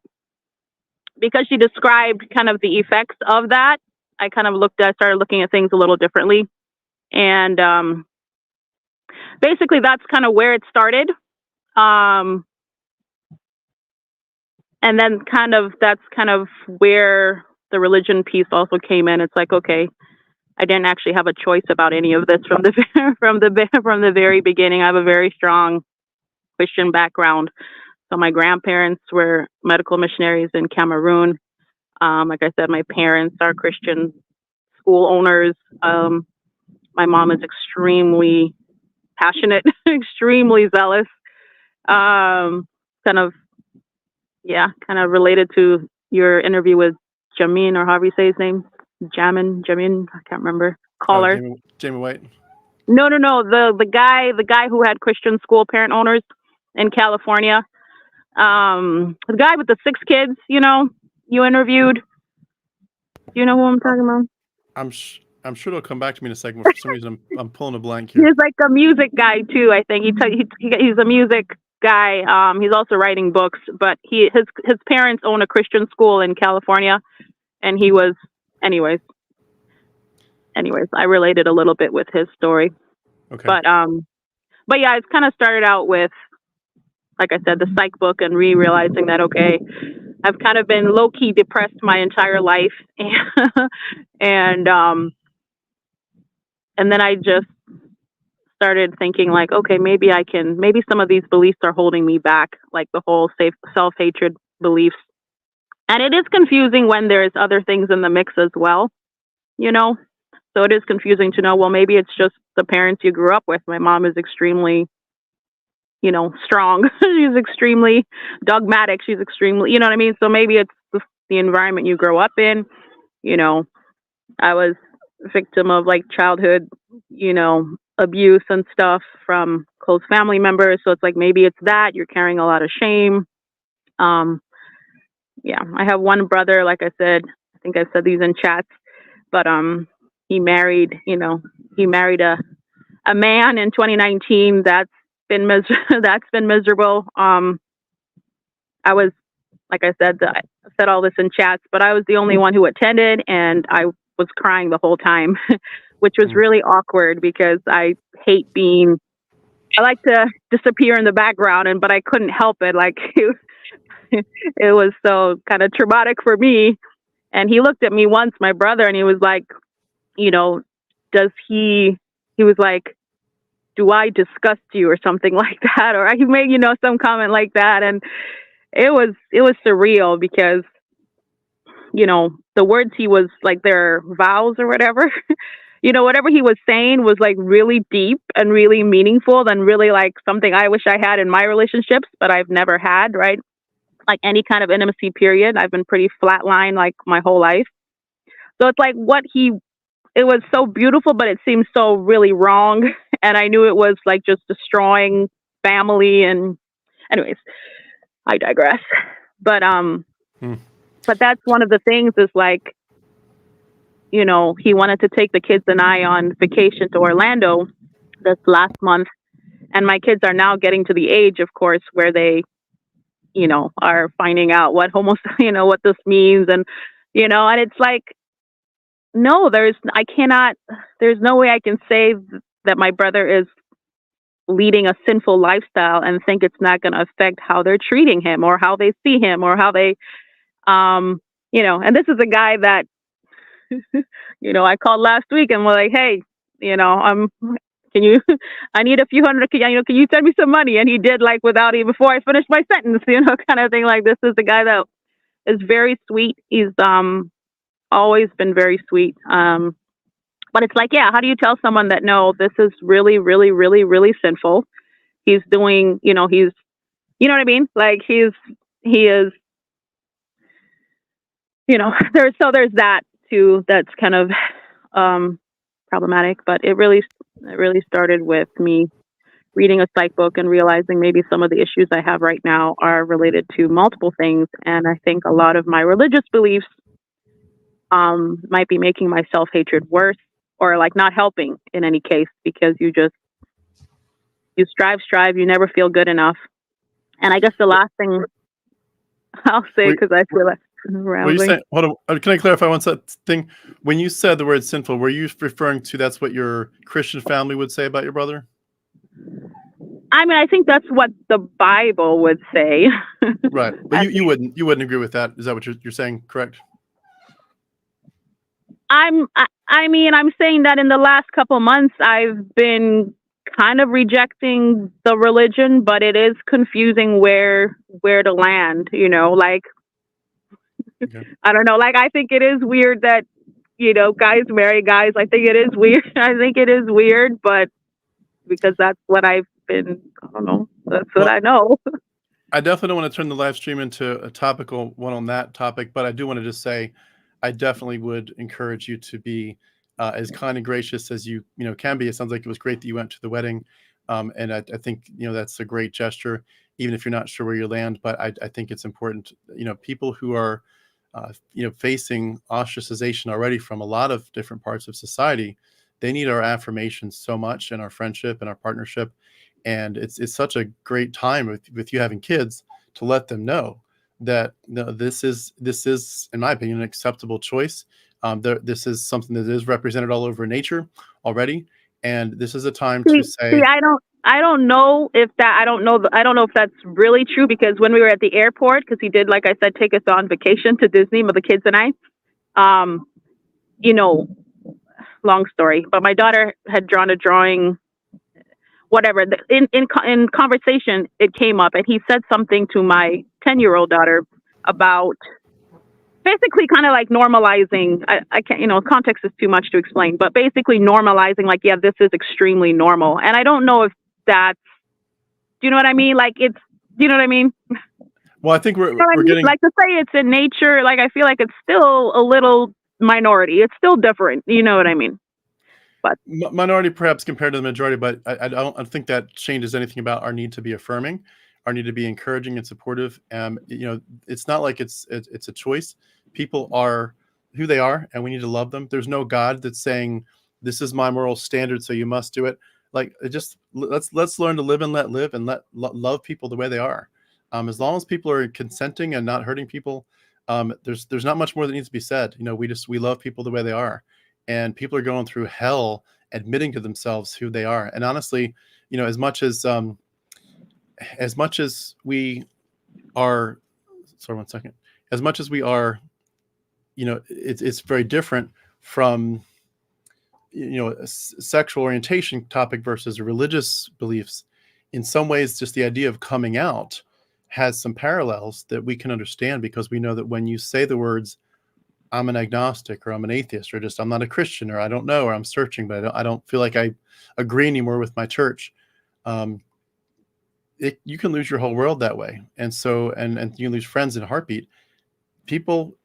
because she described kind of the effects of that, I started looking at things a little differently. And basically that's kind of where it started. And then that's kind of where the religion piece also came in. It's like, okay, I didn't actually have a choice about any of this from the very beginning. I have a very strong Christian background. So my grandparents were medical missionaries in Cameroon. Like I said, my parents are Christian school owners. My mom is extremely passionate, extremely zealous. Kind of related to your interview with Jamin, or however you say his name. Jamin, I can't remember. Caller. Jamie White. No. The guy who had Christian school parent owners in California. The guy with the 6 kids, you interviewed. Do you know who I'm talking about? I'm sure it'll come back to me in a second. But for some reason, I'm pulling a blank here. He's like a music guy too. I think he's a music guy. He's also writing books, but his parents own a Christian school in California, and he was, anyways. I related a little bit with his story. Okay. But yeah, it's kind of started out with, like I said, the psych book and realizing that, okay, I've kind of been low key depressed my entire life, and then I just started thinking like, okay, maybe some of these beliefs are holding me back, like the whole self-hatred beliefs. And it is confusing when there's other things in the mix as well, So it is confusing to know, well, maybe it's just the parents you grew up with. My mom is extremely, strong. She's extremely dogmatic. She's extremely, you know what I mean? So maybe it's the environment you grow up in. I was a victim of like childhood, abuse and stuff from close family members. So it's like, maybe it's that you're carrying a lot of shame. Yeah, I have one brother, like I said, I think I've said these in chats, but he married a man in 2019 that's been miserable. I was, like I said all this in chats, but I was the only one who attended, and I was crying the whole time, which was really awkward because I like to disappear in the background, but I couldn't help it. Like it was so kind of traumatic for me. And he looked at me once, my brother, and he was like, he was like, do I disgust you or something like that? Or he made, some comment like that. And it was surreal because, the words he was like, their vows or whatever, whatever he was saying was like really deep and really meaningful and really like something I wish I had in my relationships, but I've never had, right? Like any kind of intimacy period. I've been pretty flatline like my whole life. So it's like it was so beautiful, but it seemed so really wrong. And I knew it was like just destroying family. And anyways, I digress. But but that's one of the things is like, he wanted to take the kids and I on vacation to Orlando this last month. And my kids are now getting to the age, of course, where they, are finding out what what this means. And, and it's like, no, there's no way I can say that my brother is leading a sinful lifestyle and think it's not going to affect how they're treating him or how they see him or how they, and this is a guy that, I called last week and was like, hey, I need a few hundred, can you send me some money? And he did, like, without even, before I finished my sentence, kind of thing. Like, this is the guy that is very sweet. He's, always been very sweet. But it's like, yeah, how do you tell someone that, no, this is really, really, really, really sinful? He's doing, you know what I mean? Like he is, there's that too. That's kind of, problematic, but it really started with me reading a psych book and realizing maybe some of the issues I have right now are related to multiple things. And I think a lot of my religious beliefs might be making my self-hatred worse, or like not helping in any case, because you strive, you never feel good enough. And I guess the last thing I'll say, because I feel like Well, you saying, hold on, can I clarify one thing? When you said the word sinful, were you referring to that's what your Christian family would say about your brother? I mean, I think that's what the Bible would say. Right, but you wouldn't agree with that. Is that what you're saying? Correct. I'm saying that in the last couple months, I've been kind of rejecting the religion, but it is confusing where to land, like, okay. I don't know. Like, I think it is weird that, guys marry guys. I think it is weird. But because that's what I've been, I don't know. That's what I know. I definitely don't want to turn the live stream into a topical one on that topic, but I do want to just say, I definitely would encourage you to be as kind and gracious as you can be. It sounds like it was great that you went to the wedding, and I think that's a great gesture, even if you're not sure where you land. But I think it's important. People who are facing ostracization already from a lot of different parts of society. They need our affirmation so much, and our friendship and our partnership. And it's such a great time with you having kids to let them know that this is, in my opinion, an acceptable choice. This is something that is represented all over nature already, and this is a time to say. I don't know if that's really true, because when we were at the airport, because he did, like I said, take us on vacation to Disney with the kids and I, long story, but my daughter had drawn a drawing, whatever. In conversation, it came up, and he said something to my 10-year-old daughter about basically kind of like normalizing. I can't, context is too much to explain, but basically normalizing, like, yeah, this is extremely normal. And I don't know if that's, do you know what I mean? Like, do you know what I mean? Well, I think we're getting, like, to say it's in nature. Like, I feel like it's still a little minority. It's still different. You know what I mean? But minority perhaps compared to the majority, but I don't think that changes anything about our need to be affirming, our need to be encouraging and supportive. It's not like it's a choice. People are who they are, and we need to love them. There's no God that's saying this is my moral standard, so you must do it. Like, let's learn to live and let live, and love people the way they are. As long as people are consenting and not hurting people, there's not much more that needs to be said. We love people the way they are, and people are going through hell admitting to themselves who they are. And honestly, as much as we are, sorry, 1 second, as much as we are, it's very different from, a sexual orientation topic versus religious beliefs. In some ways, just the idea of coming out has some parallels that we can understand, because we know that when you say the words, I'm an agnostic, or I'm an atheist, or just I'm not a Christian, or I don't know, or I'm searching, but I don't feel like I agree anymore with my church. You can lose your whole world that way. And so, and you can lose friends in a heartbeat. People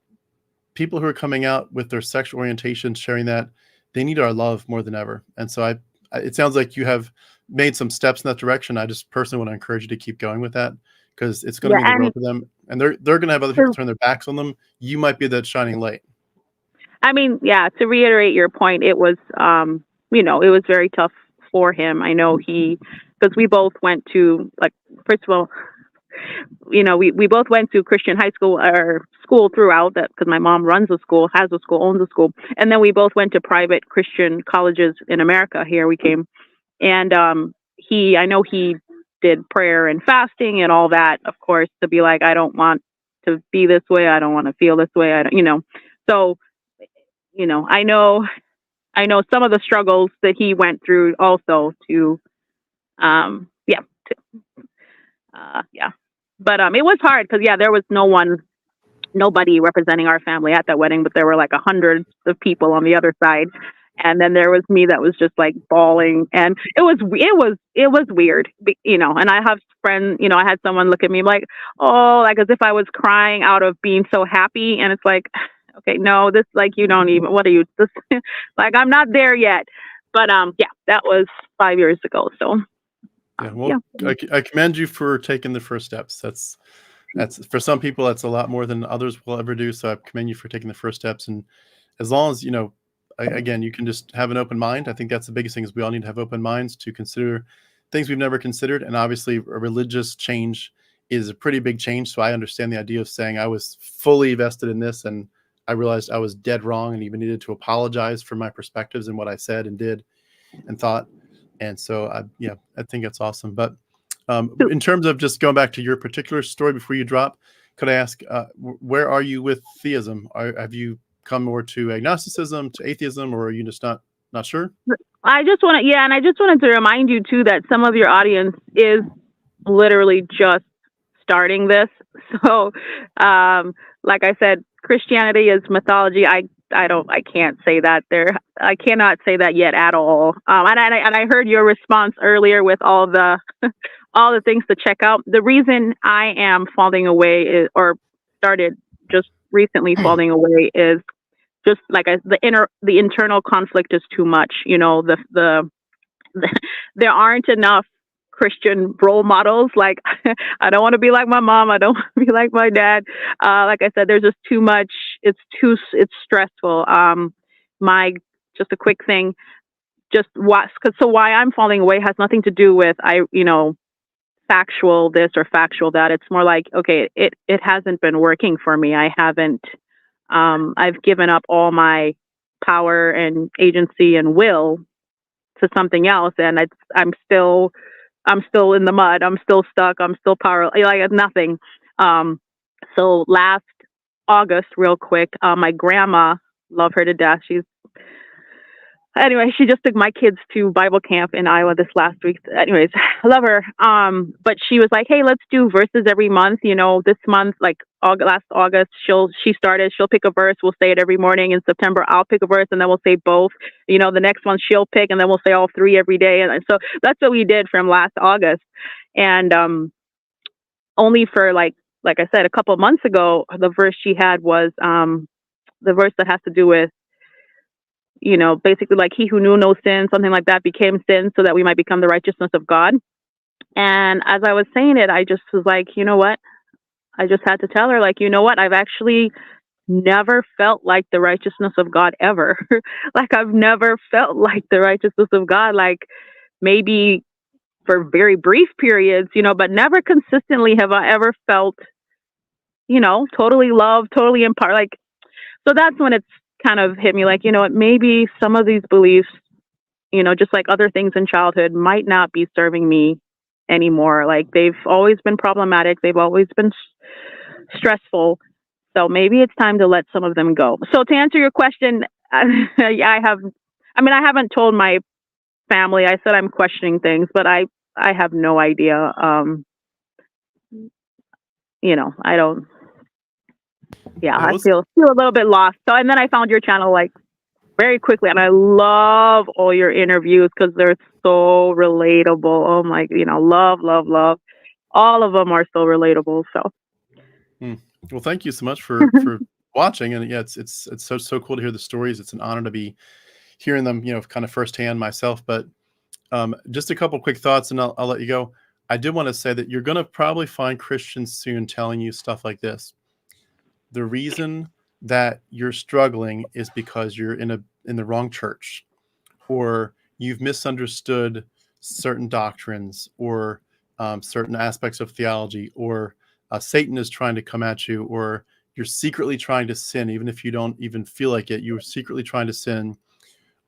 who are coming out with their sexual orientation, sharing that, they need our love more than ever. And so it sounds like you have made some steps in that direction. I just personally want to encourage you to keep going with that, because it's going to mean the world to them, and they're going to have other people turn their backs on them. You might be that shining light. I mean, yeah, to reiterate your point, it was, it was very tough for him. I know because we both went to, like, first of all, we both went to Christian high school or school throughout that, because my mom runs a school, has a school, owns a school. And then we both went to private Christian colleges in America. Here we came. And I know he did prayer and fasting and all that, of course, to be like, I don't want to be this way. I don't want to feel this way. So, I know some of the struggles that he went through also to, But it was hard, because there was nobody representing our family at that wedding, but there were like 100 of people on the other side, and then there was me that was just like bawling, and it was weird, And I have friends, I had someone look at me like, oh, like as if I was crying out of being so happy, and it's like, okay, no, this, like, you don't even, what are you, this, like, I'm not there yet, but that was 5 years ago, so. Yeah, well, yeah. I commend you for taking the first steps. That's for some people, that's a lot more than others will ever do. So I commend you for taking the first steps. And as long as, again, you can just have an open mind. I think that's the biggest thing, is we all need to have open minds to consider things we've never considered. And obviously a religious change is a pretty big change. So I understand the idea of saying I was fully vested in this, and I realized I was dead wrong, and even needed to apologize for my perspectives and what I said and did and thought. And so, I think that's awesome. But in terms of just going back to your particular story before you drop, could I ask, where are you with theism? Have you come more to agnosticism, to atheism, or are you just not sure? I just wanted to remind you too that some of your audience is literally just starting this. So, like I said, Christianity is mythology. I can't say that I cannot say that yet at all. And I heard your response earlier with all the things to check out. The reason I am falling away or started just recently falling away is just like the internal conflict is too much. There aren't enough Christian role models. Like, I don't want to be like my mom. I don't want to be like my dad. Like I said, there's just too much. It's stressful. Just a quick thing, why I'm falling away has nothing to do with, factual this or factual that. It's more like, okay, it hasn't been working for me. I've given up all my power and agency and will to something else, and I'm still in the mud. I'm still stuck. I'm still powerless. Like nothing. So last August, real quick, my grandma, love her to death. She just took my kids to Bible camp in Iowa this last week. Anyways, I love her. But she was like, hey, let's do verses every month. This month, like last August, she'll pick a verse. We'll say it every morning. In September, I'll pick a verse and then we'll say both. The next one she'll pick and then we'll say all three every day. And so that's what we did from last August. And only for like I said, a couple of months ago, the verse she had was the verse that has to do with, basically like he who knew no sin, something like that, became sin so that we might become the righteousness of God. And as I was saying it, I just was like, you know what? I just had to tell her, like, you know what? I've actually never felt like the righteousness of God ever. Like, I've never felt like the righteousness of God, like maybe for very brief periods, but never consistently have I ever felt, totally loved, totally empowered. Like, so that's when it's kind of hit me like, maybe some of these beliefs, just like other things in childhood, might not be serving me anymore. Like, they've always been problematic. They've always been stressful. So maybe it's time to let some of them go. So to answer your question, I haven't told my family. I said I'm questioning things, but I have no idea. I don't. Yeah, I feel a little bit lost. So, and then I found your channel like very quickly, and I love all your interviews because they're so relatable. Oh my, love. All of them are so relatable. So, well, thank you so much for watching. And yeah, it's so cool to hear the stories. It's an honor to be hearing them, kind of firsthand myself. But just a couple quick thoughts, and I'll let you go. I did want to say that you're going to probably find Christians soon telling you stuff like this. The reason that you're struggling is because you're in the wrong church, or you've misunderstood certain doctrines, or certain aspects of theology, or Satan is trying to come at you, or you're secretly trying to sin, even if you don't even feel like it. You're secretly trying to sin,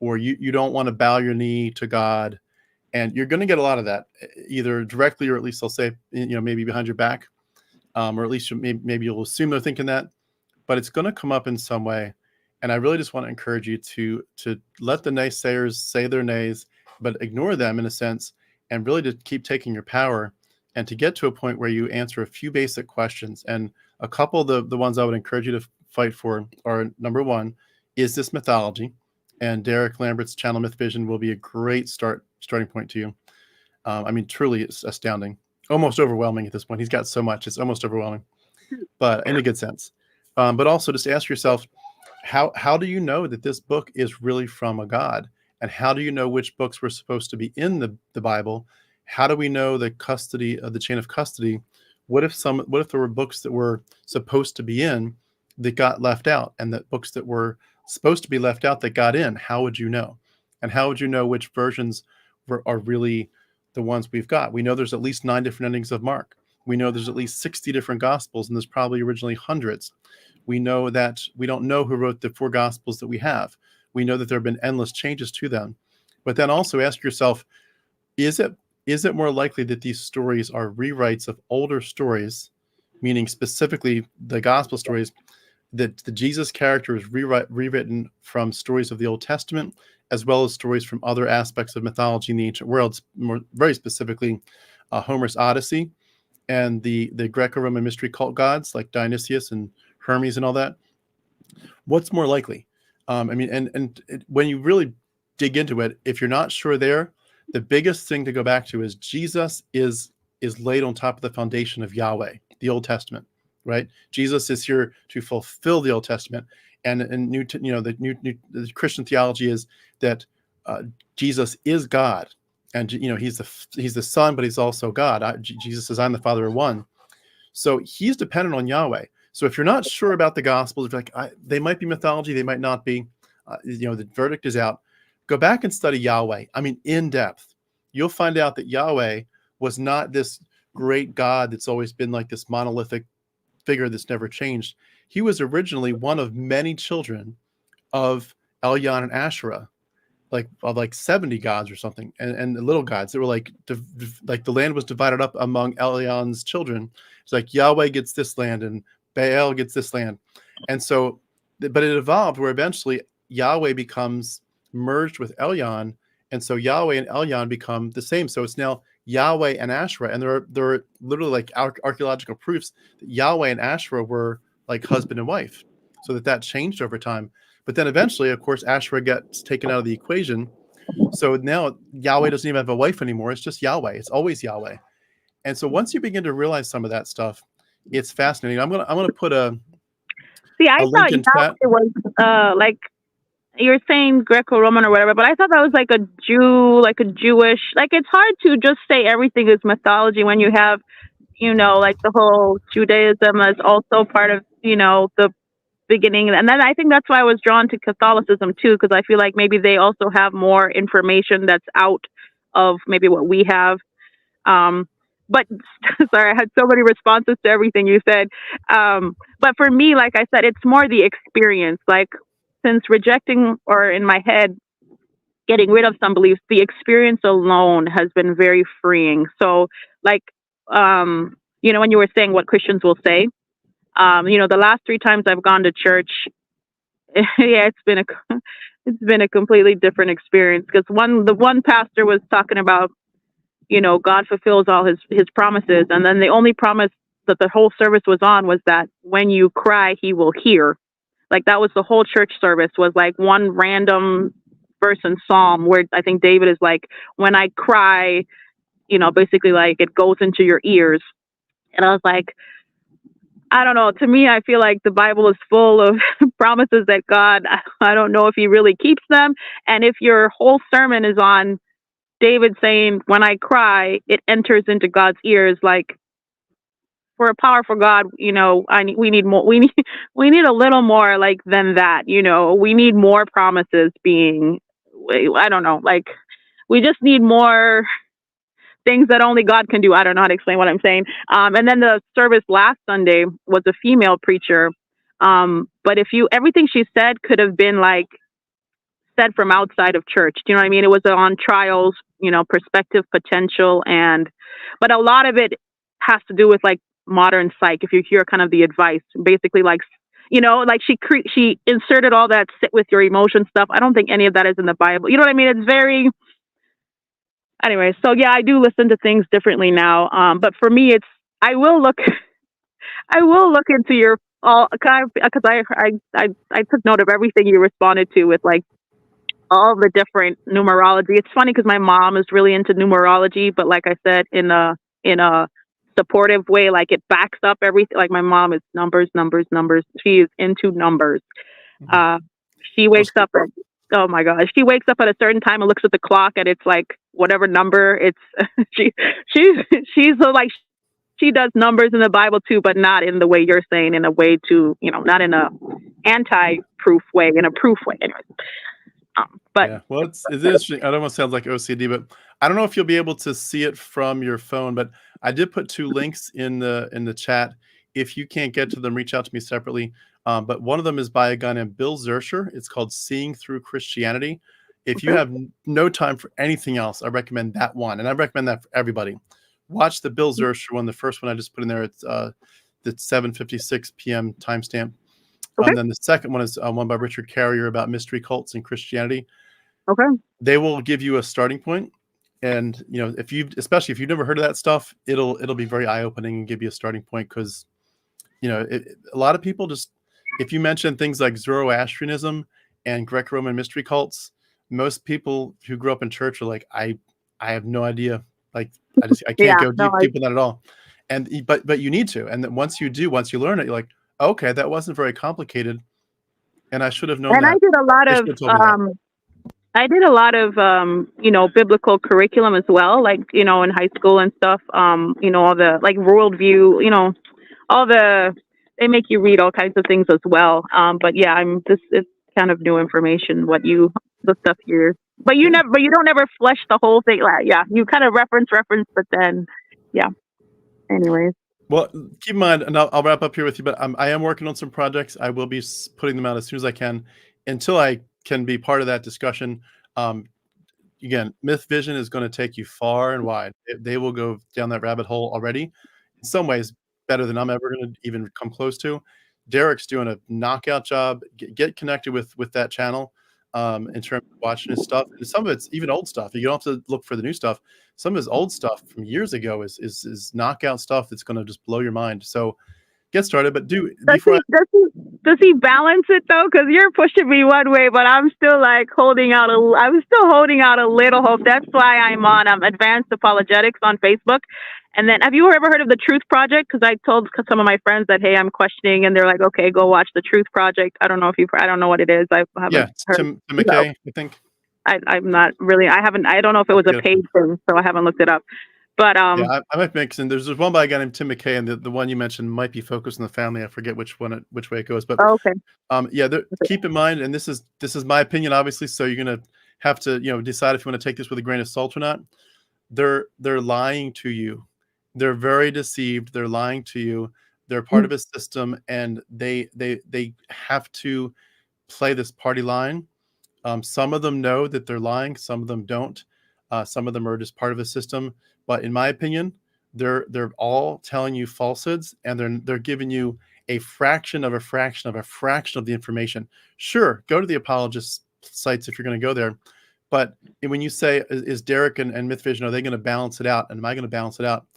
or you don't want to bow your knee to God. And you're going to get a lot of that, either directly, or at least they'll say, maybe behind your back. Or at least maybe you'll assume they're thinking that, but it's going to come up in some way. And I really just want to encourage you to let the naysayers say their nays, but ignore them in a sense, and really to keep taking your power, and to get to a point where you answer a few basic questions. And a couple of the ones I would encourage you to fight for are, number one, is this mythology? And Derek Lambert's channel, Myth Vision, will be a great starting point to you. Truly it's astounding. Almost overwhelming at this point. He's got so much, it's almost overwhelming, but in a good sense. But also just ask yourself, how do you know that this book is really from a God? And how do you know which books were supposed to be in the Bible? How do we know the chain of custody? What if there were books that were supposed to be in that got left out, and that books that were supposed to be left out that got in? How would you know? And how would you know which versions are really the ones we've got? We know there's at least 9 different endings of Mark. We know there's at least 60 different gospels, and there's probably originally hundreds. We know that we don't know who wrote the 4 gospels that we have. We know that there have been endless changes to them. But then also ask yourself, is it more likely that these stories are rewrites of older stories, meaning specifically the gospel stories, that the Jesus character is rewritten from stories of the Old Testament, as well as stories from other aspects of mythology in the ancient world, very specifically Homer's Odyssey, and the Greco-Roman mystery cult gods like Dionysius and Hermes and all that? What's more likely? When you really dig into it, if you're not sure there, the biggest thing to go back to is Jesus is laid on top of the foundation of Yahweh, the Old Testament, right? Jesus is here to fulfill the Old Testament, and the Christian theology is that Jesus is God, and he's the Son, but he's also God. Jesus says, "I'm the Father of one." So he's dependent on Yahweh. So if you're not sure about the Gospels, if like they might be mythology, they might not be. The verdict is out. Go back and study Yahweh. I mean, in depth. You'll find out that Yahweh was not this great God that's always been like this monolithic figure that's never changed. He was originally one of many children of Elyon and Asherah, like 70 gods or something, and the little gods that were like the land was divided up among Elyon's children. It's like Yahweh gets this land and Baal gets this land, and so, but it evolved where eventually Yahweh becomes merged with Elyon, and so Yahweh and Elyon become the same. So it's now Yahweh and Asherah, and there are literally like archaeological proofs that Yahweh and Asherah were like husband and wife, so that changed over time. But then eventually, of course, Asherah gets taken out of the equation. So now Yahweh doesn't even have a wife anymore. It's just Yahweh. It's always Yahweh. And so once you begin to realize some of that stuff, it's fascinating. I'm gonna put a thought link in Yahweh chat. was like you're saying Greco-Roman or whatever, but I thought that was like a Jew, like a Jewish. Like it's hard to just say everything is mythology when you have, like the whole Judaism as also part of, the beginning. And then I think that's why I was drawn to Catholicism too, because I feel like maybe they also have more information that's out of maybe what we have. But sorry, I had so many responses to everything you said. But for me, like I said, it's more the experience. Like since rejecting, or in my head, getting rid of some beliefs, the experience alone has been very freeing. So like, when you were saying what Christians will say, the last 3 times I've gone to church, yeah, it's been a completely different experience, because the one pastor was talking about, God fulfills all his promises, and then the only promise that the whole service was on was that when you cry, he will hear. Like that was the whole church service, was like one random verse in Psalm where I think David is like, when I cry, basically like it goes into your ears. And I was like, I don't know. To me, I feel like the Bible is full of promises that God, I don't know if he really keeps them. And if your whole sermon is on David saying, when I cry, it enters into God's ears, like for a powerful God, we need more. We need a little more like than that. We need more promises being, I don't know, like we just need more things that only God can do. I don't know how to explain what I'm saying. And then the service last Sunday was a female preacher. But everything she said could have been like said from outside of church. Do you know what I mean? It was on trials, perspective, potential, but a lot of it has to do with like modern psych. If you hear kind of the advice, basically like, like she inserted all that sit with your emotion stuff. I don't think any of that is in the Bible. You know what I mean? It's very, anyway. So yeah, I do listen to things differently now. But for me, I will look into your because I took note of everything you responded to with like all the different numerology. It's funny because my mom is really into numerology, but like I said, in a supportive way, like it backs up everything. Like my mom is numbers. She is into numbers. She wakes up at, oh my gosh, she wakes up at a certain time and looks at the clock and it's like whatever number it's she's like, she does numbers in the Bible too, but not in the way you're saying, in a way to, not in a anti-proof way, in a proof way. Anyways. But yeah, well, it is interesting. It almost sounds like OCD, but I don't know if you'll be able to see it from your phone. But I did put 2 links in the chat. If you can't get to them, reach out to me separately. But one of them is by a guy named Bill Zercher. It's called "Seeing Through Christianity." If you have no time for anything else, I recommend that one, and I recommend that for everybody. Watch the Bill Zercher one. The first one I just put in there. It's the 7:56 p.m. timestamp. Okay. Then the second one is one by Richard Carrier about mystery cults and Christianity. Okay. They will give you a starting point, and especially if you've never heard of that stuff, it'll be very eye-opening and give you a starting point, because a lot of people just, if you mention things like Zoroastrianism and Greco-Roman mystery cults, most people who grew up in church are like, I have no idea. Like I can't go deep in that at all. And but you need to, and then once you learn it, you're like, okay, that wasn't very complicated, and I should have known and that. I did a lot of I did a lot of, biblical curriculum as well, like, in high school and stuff. All the like worldview, all the, they make you read all kinds of things as well. But yeah, this is kind of new information, the stuff you're, Yeah. but you don't ever flesh the whole thing. Like, yeah, you kind of reference, but then, yeah, anyways. Well, keep in mind, and I'll wrap up here with you, but I am working on some projects. I will be putting them out as soon as I can. Until I can be part of that discussion, um, again, Myth Vision is going to take you far and wide. They will go down that rabbit hole already. In some ways, better than I'm ever going to even come close to. Derek's doing a knockout job. Get connected with that channel in terms of watching his stuff. And some of it's even old stuff. You don't have to look for the new stuff. Some of his old stuff from years ago is knockout stuff that's going to just blow your mind. So get started, but Does he balance it though? Because you're pushing me one way, but I'm still like I'm still holding out a little hope. That's why I'm on Advanced Apologetics on Facebook. And then, have you ever heard of the Truth Project? Because I told some of my friends that, hey, I'm questioning, and they're like, okay, go watch the Truth Project. I don't know what it is. I haven't heard. Tim McKay, I think. I'm not really. I don't know if it was a paid thing, so I haven't looked it up. But yeah, I might mix in. There's one by a guy named Tim McKay, and the one you mentioned might be focused on the family. I forget which way it goes, but okay. Keep in mind, and this is my opinion, obviously. So you're gonna have to decide if you want to take this with a grain of salt or not. They're lying to you. They're very deceived. They're lying to you. They're part of a system, and they have to play this party line. Some of them know that they're lying. Some of them don't. Some of them are just part of a system. But in my opinion, they're all telling you falsehoods, and they're giving you a fraction of a fraction of a fraction of the information. Sure, go to the apologist sites if you're going to go there. But when you say, is Derek and Myth Vision, are they going to balance it out? And am I going to balance it out?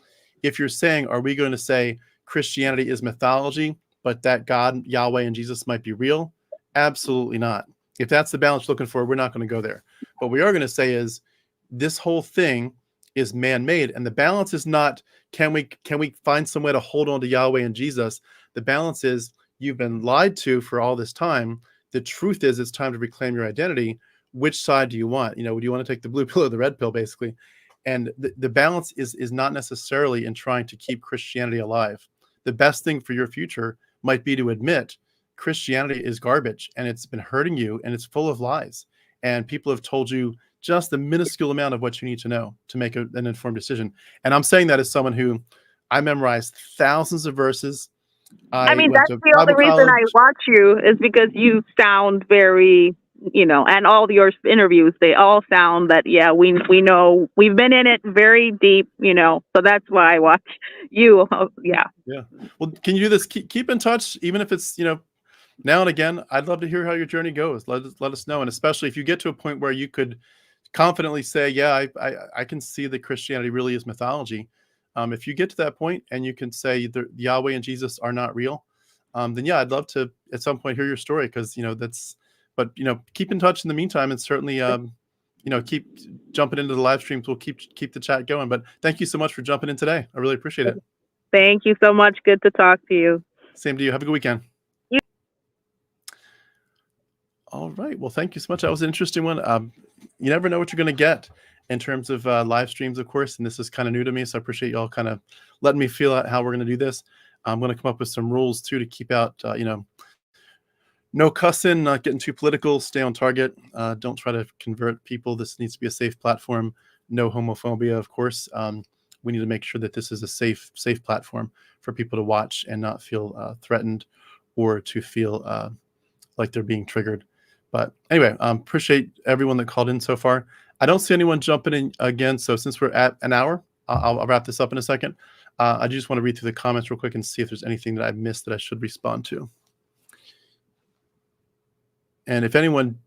If you're saying, are we going to say Christianity is mythology, but that God, Yahweh, and Jesus might be real? Absolutely not. If that's the balance you're looking for, we're not going to go there. What we are going to say is this whole thing is man-made, and the balance is not can we find some way to hold on to Yahweh and Jesus. The balance is you've been lied to for all this time. The truth is it's time to reclaim your identity. Which side do you want? Do you want to take the blue pill or the red pill, basically? And the balance is not necessarily in trying to keep Christianity alive. The best thing for your future might be to admit Christianity is garbage, and it's been hurting you, and it's full of lies. And people have told you just the minuscule amount of what you need to know to make an informed decision. And I'm saying that as someone who I memorized thousands of verses. That's the only reason I watch you is because you sound very, and all your interviews, they all sound that, yeah, we know, we've been in it very deep, so that's why I watch you. Yeah. Yeah. Well, can you do this? Keep in touch, even if it's, now and again. I'd love to hear how your journey goes. Let us know. And especially if you get to a point where you could confidently say, yeah, I can see that Christianity really is mythology. If you get to that point and you can say the Yahweh and Jesus are not real, then yeah, I'd love to at some point hear your story, because but keep in touch in the meantime, and certainly keep jumping into the live streams. We'll keep the chat going. But thank you so much for jumping in today. I really appreciate it. Thank you so much. Good to talk to you. Same to you. Have a good weekend. All right. Well, thank you so much. That was an interesting one. You never know what you're going to get in terms of live streams, of course, and this is kind of new to me, so I appreciate y'all kind of letting me feel out how we're going to do this. I'm going to come up with some rules too to keep out, no cussing, not getting too political, stay on target, don't try to convert people. This needs to be a safe platform. No homophobia, of course. We need to make sure that this is a safe platform for people to watch and not feel threatened or to feel like they're being triggered. But anyway, appreciate everyone that called in so far. I don't see anyone jumping in again, so since we're at an hour, I'll wrap this up in a second. I just want to read through the comments real quick and see if there's anything that I've missed that I should respond to. And if anyone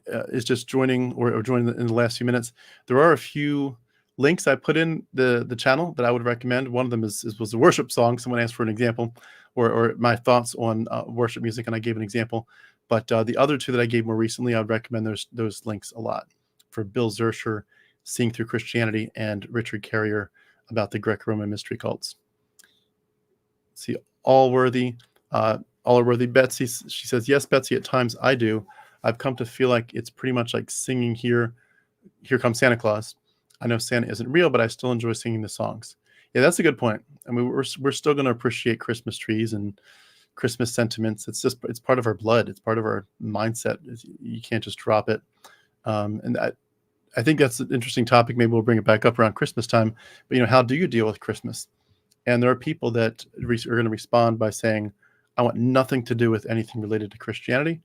is just joining or joining in the last few minutes, there are a few links I put in the channel that I would recommend. One of them was a worship song. Someone asked for an example, or my thoughts on worship music, and I gave an example. But the other two that I gave more recently, I would recommend those links a lot. For Bill Zercher, Seeing Through Christianity, and Richard Carrier about the Greco-Roman mystery cults. See, Allworthy, Betsy, she says, yes, Betsy, at times I do. I've come to feel like it's pretty much like singing Here Comes Santa Claus. I know Santa isn't real, but I still enjoy singing the songs. Yeah, that's a good point. I mean, we're still going to appreciate Christmas trees and Christmas sentiments. It's part of our blood. It's part of our mindset. You can't just drop it. And I think that's an interesting topic. Maybe we'll bring it back up around Christmas time. But, how do you deal with Christmas? And there are people that are going to respond by saying, I want nothing to do with anything related to Christianity.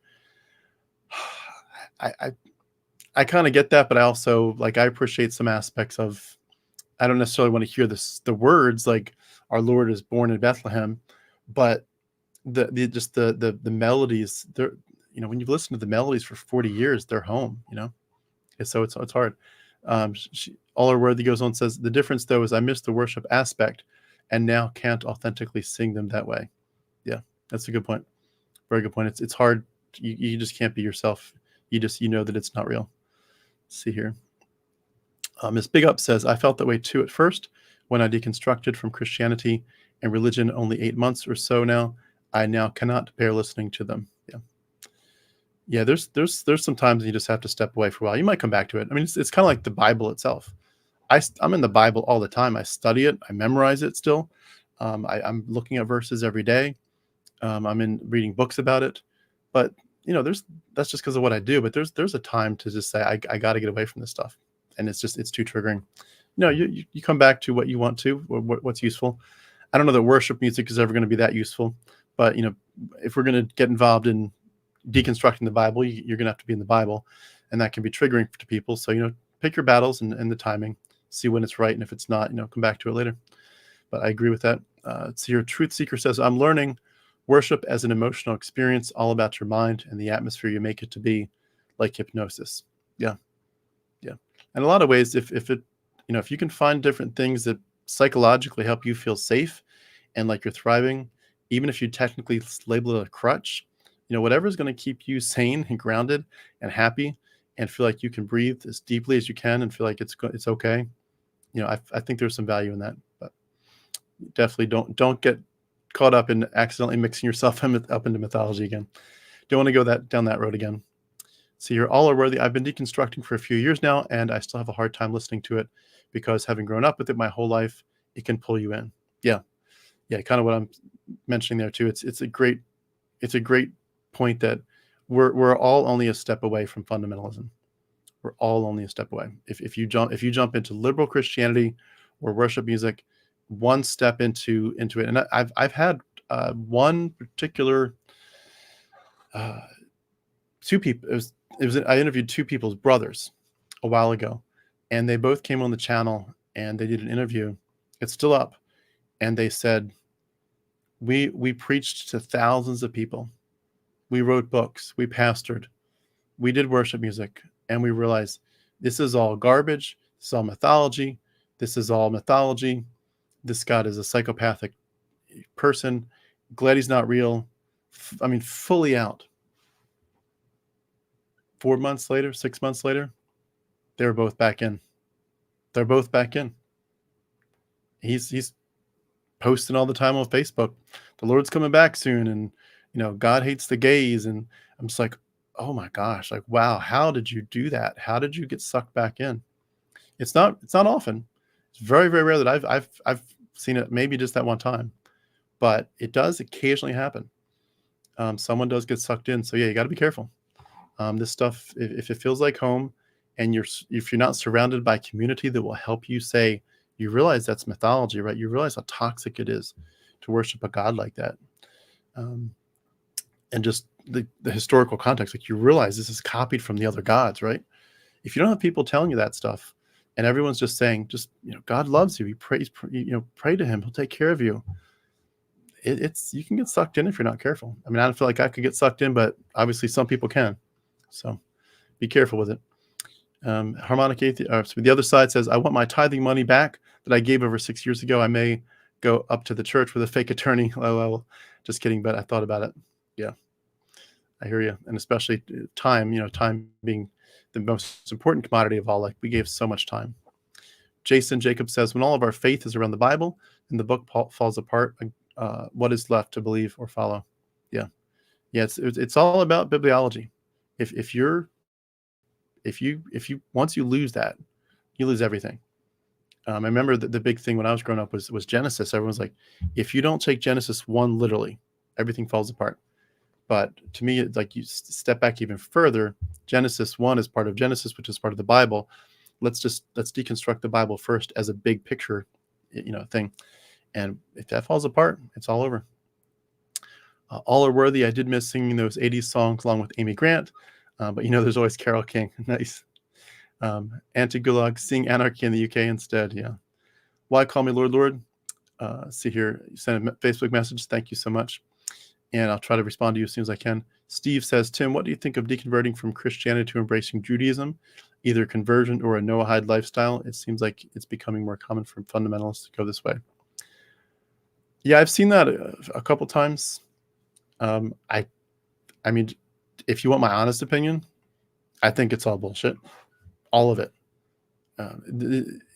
I kind of get that, but I also, I appreciate some aspects of, I don't necessarily want to hear the words like our Lord is born in Bethlehem, but the melodies, they're, when you've listened to the melodies for 40 years, they're home, And so it's hard. All Our Worthy goes on and says, the difference though is I miss the worship aspect and now can't authentically sing them that way. Yeah, that's a good point. Very good point. It's hard. You just can't be yourself. You know that it's not real. Let's see here. Miss Big Up says, I felt that way too at first when I deconstructed from Christianity and religion only 8 months or so now. I now cannot bear listening to them. Yeah. Yeah, there's some times you just have to step away for a while. You might come back to it. I mean, it's kind of like the Bible itself. I'm in the Bible all the time. I study it. I memorize it still. I'm looking at verses every day. I'm reading books about it. But, that's just because of what I do. But there's a time to just say, I got to get away from this stuff. And it's too triggering. You come back to what you want to, or what's useful. I don't know that worship music is ever going to be that useful. But, if we're going to get involved in deconstructing the Bible, you're going to have to be in the Bible. And that can be triggering to people. So, pick your battles and the timing. See when it's right. And if it's not, come back to it later. But I agree with that. So your Truth Seeker says, I'm learning worship as an emotional experience, all about your mind and the atmosphere you make it to be, like hypnosis. Yeah. Yeah. In a lot of ways, if you can find different things that psychologically help you feel safe and like you're thriving, even if you technically label it a crutch, whatever's going to keep you sane and grounded and happy and feel like you can breathe as deeply as you can and feel like it's okay. I think there's some value in that, but definitely don't get caught up in accidentally mixing yourself up into mythology again. Don't want to go down that road again. So you're All Are Worthy. I've been deconstructing for a few years now, and I still have a hard time listening to it because having grown up with it my whole life, it can pull you in. Yeah. Yeah. Kind of what I'm mentioning there too. It's a great point that we're all only a step away from fundamentalism. We're all only a step away. If you jump into liberal Christianity or worship music, one step into it. And I've had one particular two people. I interviewed two people's brothers a while ago, and they both came on the channel and they did an interview. It's still up, and they said, we preached to thousands of people. We wrote books. We pastored. We did worship music, and we realized this is all garbage. This is all mythology. This is all mythology. This God is a psychopathic person. Glad he's not real. Fully out. 4 months later, 6 months later, they were both back in. They're both back in. He's posting all the time on Facebook. The Lord's coming back soon, and God hates the gays. And I'm just like, oh my gosh, like, wow, how did you do that? How did you get sucked back in? It's not often. It's very, very rare that I've seen it, maybe just that one time, but it does occasionally happen. Someone does get sucked in. So yeah, you got to be careful. This stuff, if it feels like home and if you're not surrounded by community that will help you say, you realize that's mythology, right? You realize how toxic it is to worship a God like that. And just the historical context, like you realize this is copied from the other gods, right? If you don't have people telling you that stuff and everyone's just saying, God loves you. He prays, pray to him. He'll take care of you. You can get sucked in if you're not careful. I don't feel like I could get sucked in, but obviously some people can. So be careful with it. Harmonic Atheist, the other side says, I want my tithing money back that I gave over 6 years ago. I may go up to the church with a fake attorney. Well, just kidding, but I thought about it. Yeah, I hear you. And especially time, time being the most important commodity of all. Like we gave so much time. Jason Jacob says, when all of our faith is around the Bible and the book falls apart, what is left to believe or follow? Yeah. Yeah. It's all about bibliology. If you once you lose that, you lose everything. I remember the big thing when I was growing up was Genesis. Everyone's like, if you don't take Genesis 1 literally, everything falls apart. But to me, it's like you step back even further. Genesis 1 is part of Genesis, which is part of the Bible. Let's deconstruct the Bible first as a big picture, thing. And if that falls apart, it's all over. All are worthy. I did miss singing those 80s songs along with Amy Grant, but there's always Carole King. Nice. Anti-Gulag, sing Anarchy in the UK instead. Yeah. Why call me Lord, Lord? See here, you sent a Facebook message. Thank you so much. And I'll try to respond to you as soon as I can. Steve says, Tim, what do you think of deconverting from Christianity to embracing Judaism, either conversion or a Noahide lifestyle? It seems like it's becoming more common for fundamentalists to go this way. Yeah, I've seen that a couple times. I mean, if you want my honest opinion, I think it's all bullshit, all of it.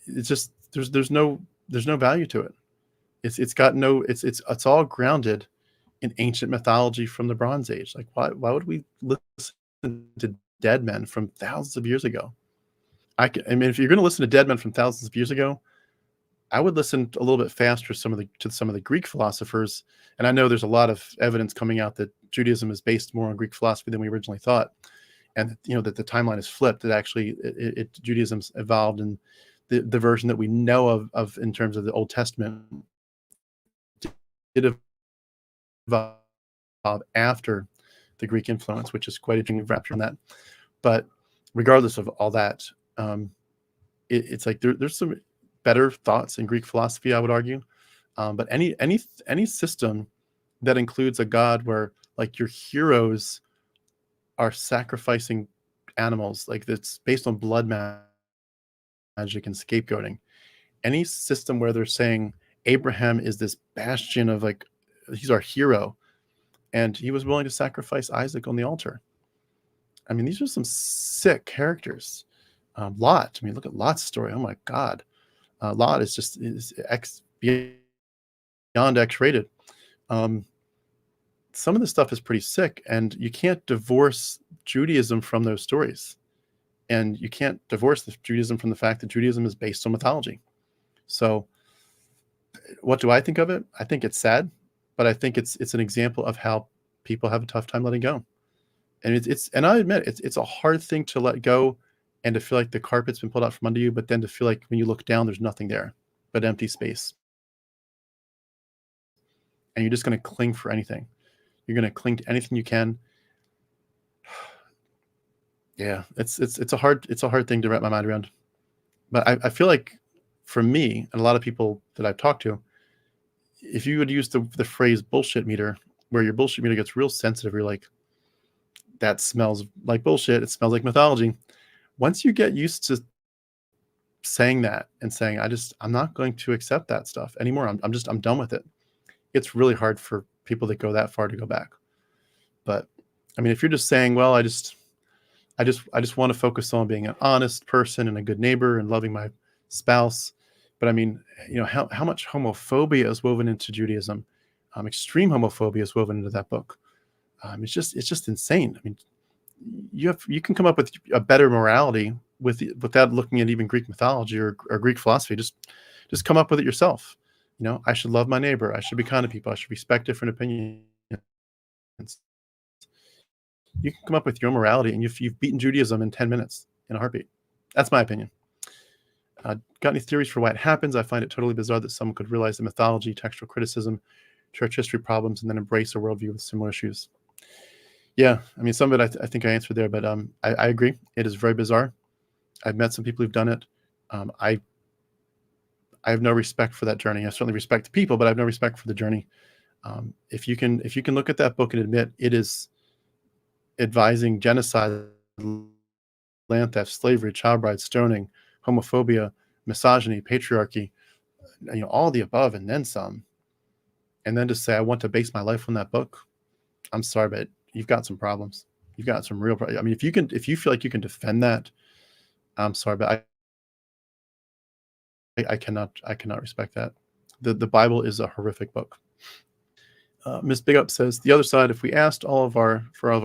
It's just there's no value to it. It's all grounded in ancient mythology from the Bronze Age. Like, why would we listen to dead men from thousands of years ago? I mean, if you're going to listen to dead men from thousands of years ago, I would listen a little bit faster to some of the Greek philosophers. And I know there's a lot of evidence coming out that Judaism is based more on Greek philosophy than we originally thought, and that the timeline is flipped. That actually Judaism's evolved, and the version that we know of in terms of the Old Testament did evolve after the Greek influence, which is quite a dream of rapture on that. But regardless of all that, it's like there's some better thoughts in Greek philosophy, I would argue. But any system that includes a God where like your heroes are sacrificing animals, like that's based on blood magic and scapegoating, any system where they're saying Abraham is this bastion of like, he's our hero, and he was willing to sacrifice Isaac on the altar. I mean, these are some sick characters. Lot, I mean, look at Lot's story. Oh my God. Lot is beyond X-rated. Some of this stuff is pretty sick, and you can't divorce Judaism from those stories. And you can't divorce Judaism from the fact that Judaism is based on mythology. So what do I think of it? I think it's sad, but I think it's an example of how people have a tough time letting go. And and I admit it's a hard thing to let go, and to feel like the carpet's been pulled out from under you, but then to feel like when you look down, there's nothing there but empty space. And you're just going to cling for anything. You're going to cling to anything you can. Yeah, it's a hard thing to wrap my mind around. But I feel like for me and a lot of people that I've talked to, if you would use the phrase bullshit meter, where your bullshit meter gets real sensitive, you're like, that smells like bullshit. It smells like mythology. Once you get used to saying that and saying, I'm not going to accept that stuff anymore. I'm done with it. It's really hard for people that go that far to go back. But I mean, if you're just saying, well, I just want to focus on being an honest person and a good neighbor and loving my spouse. But I mean, how much homophobia is woven into Judaism? Extreme homophobia is woven into that book. It's just insane. I mean, you can come up with a better morality without looking at even Greek mythology or Greek philosophy. Just come up with it yourself. I should love my neighbor. I should be kind to people. I should respect different opinions. You can come up with your own morality, and you've beaten Judaism in 10 minutes in a heartbeat. That's my opinion. Got any theories for why it happens? I find it totally bizarre that someone could realize the mythology, textual criticism, church history problems, and then embrace a worldview with similar issues. Yeah, I mean, some of it I think I answered there, but I agree. It is very bizarre. I've met some people who've done it. I have no respect for that journey. I certainly respect the people, but I have no respect for the journey. If you can look at that book and admit it is advising genocide, land theft, slavery, child bride, stoning, homophobia, misogyny, patriarchy, all the above and then some, and then to say I want to base my life on that book, I'm sorry, but you've got some problems. You've got some real problems. I mean, if you feel like you can defend that, I'm sorry, but I cannot respect that. The Bible is a horrific book. Miss Big Up says, the other side, if we asked all of our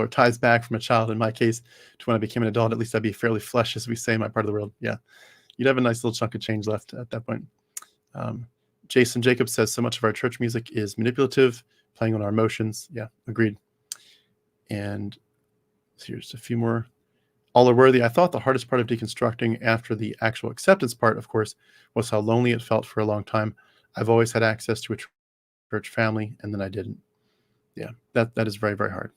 tithes back from a child, in my case, to when I became an adult, at least I'd be fairly flush, as we say in my part of the world. Yeah, you'd have a nice little chunk of change left at that point. Jason Jacobs says, so much of our church music is manipulative, playing on our emotions. Yeah, agreed. And here's a few more. All are worthy. I thought the hardest part of deconstructing after the actual acceptance part, of course, was how lonely it felt for a long time. I've always had access to a church family, and then I didn't. Yeah, that is very, very hard.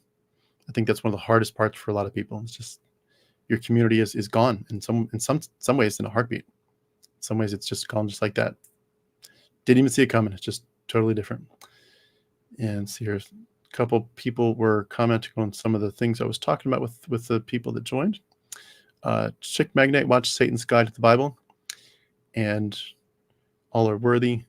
I think that's one of the hardest parts for a lot of people. It's just your community is gone in some ways in a heartbeat. In some ways, it's just gone just like that. Didn't even see it coming. It's just totally different. And see, here's a couple people were commenting on some of the things I was talking about with the people that joined. Chick Magnate watched Satan's Guide to the Bible, and all are worthy.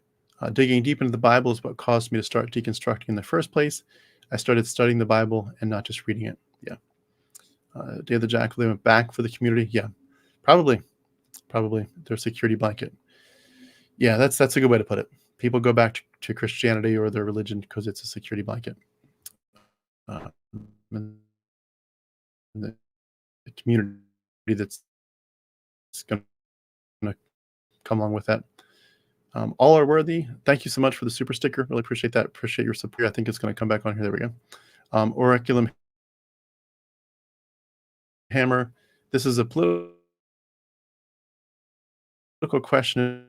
Digging deep into the Bible is what caused me to start deconstructing in the first place. I started studying the Bible and not just reading it. Yeah. Day of the Jackal, they went back for the community. Yeah, probably their security blanket. Yeah, that's a good way to put it. People go back to Christianity or their religion because it's a security blanket. And the community that's going to come along with that. All are worthy. Thank you so much for the super sticker. Really appreciate that. Appreciate your support. I think it's going to come back on here. There we go. Oraculum Hammer. This is a political question.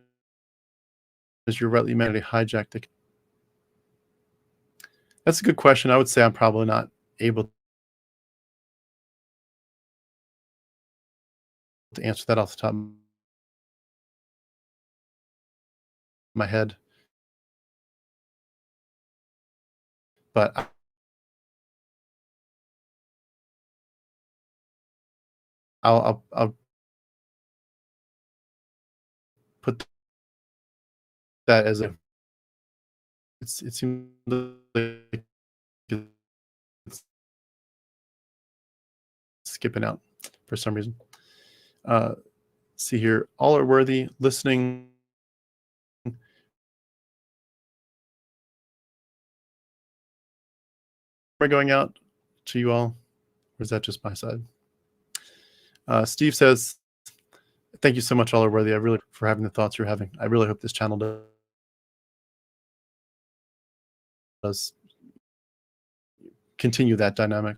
Is your rightly humanity hijacked the... That's a good question. I would say I'm probably not able to answer that off the top of my head. But I'll put that as a... it seems like it's skipping out for some reason. See here, all are worthy. Listening. Am I going out to you all, or is that just my side? Steve says, thank you so much, all are worthy. I really for having the thoughts you're having. I really hope this channel does continue that dynamic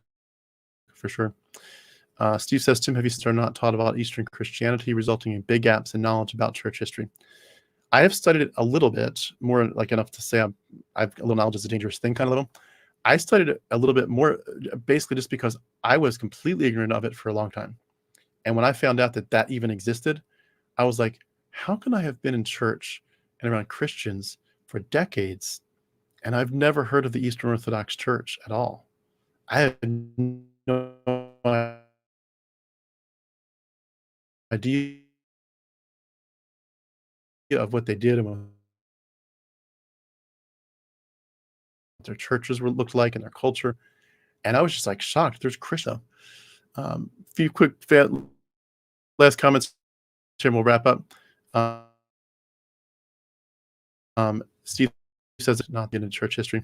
for sure. Steve says, Tim, have you not taught about Eastern Christianity, resulting in big gaps in knowledge about church history? I have studied it a little bit, more like enough to say I've a little knowledge is a dangerous thing, kind of little. I studied it a little bit more, basically just because I was completely ignorant of it for a long time. And when I found out that even existed, I was like, how can I have been in church and around Christians for decades, and I've never heard of the Eastern Orthodox Church at all? I had no idea of what they did and what their churches looked like and their culture. And I was just like shocked. There's Christian. Few quick last comments, Tim, we'll wrap up. Steve says it's not in church history.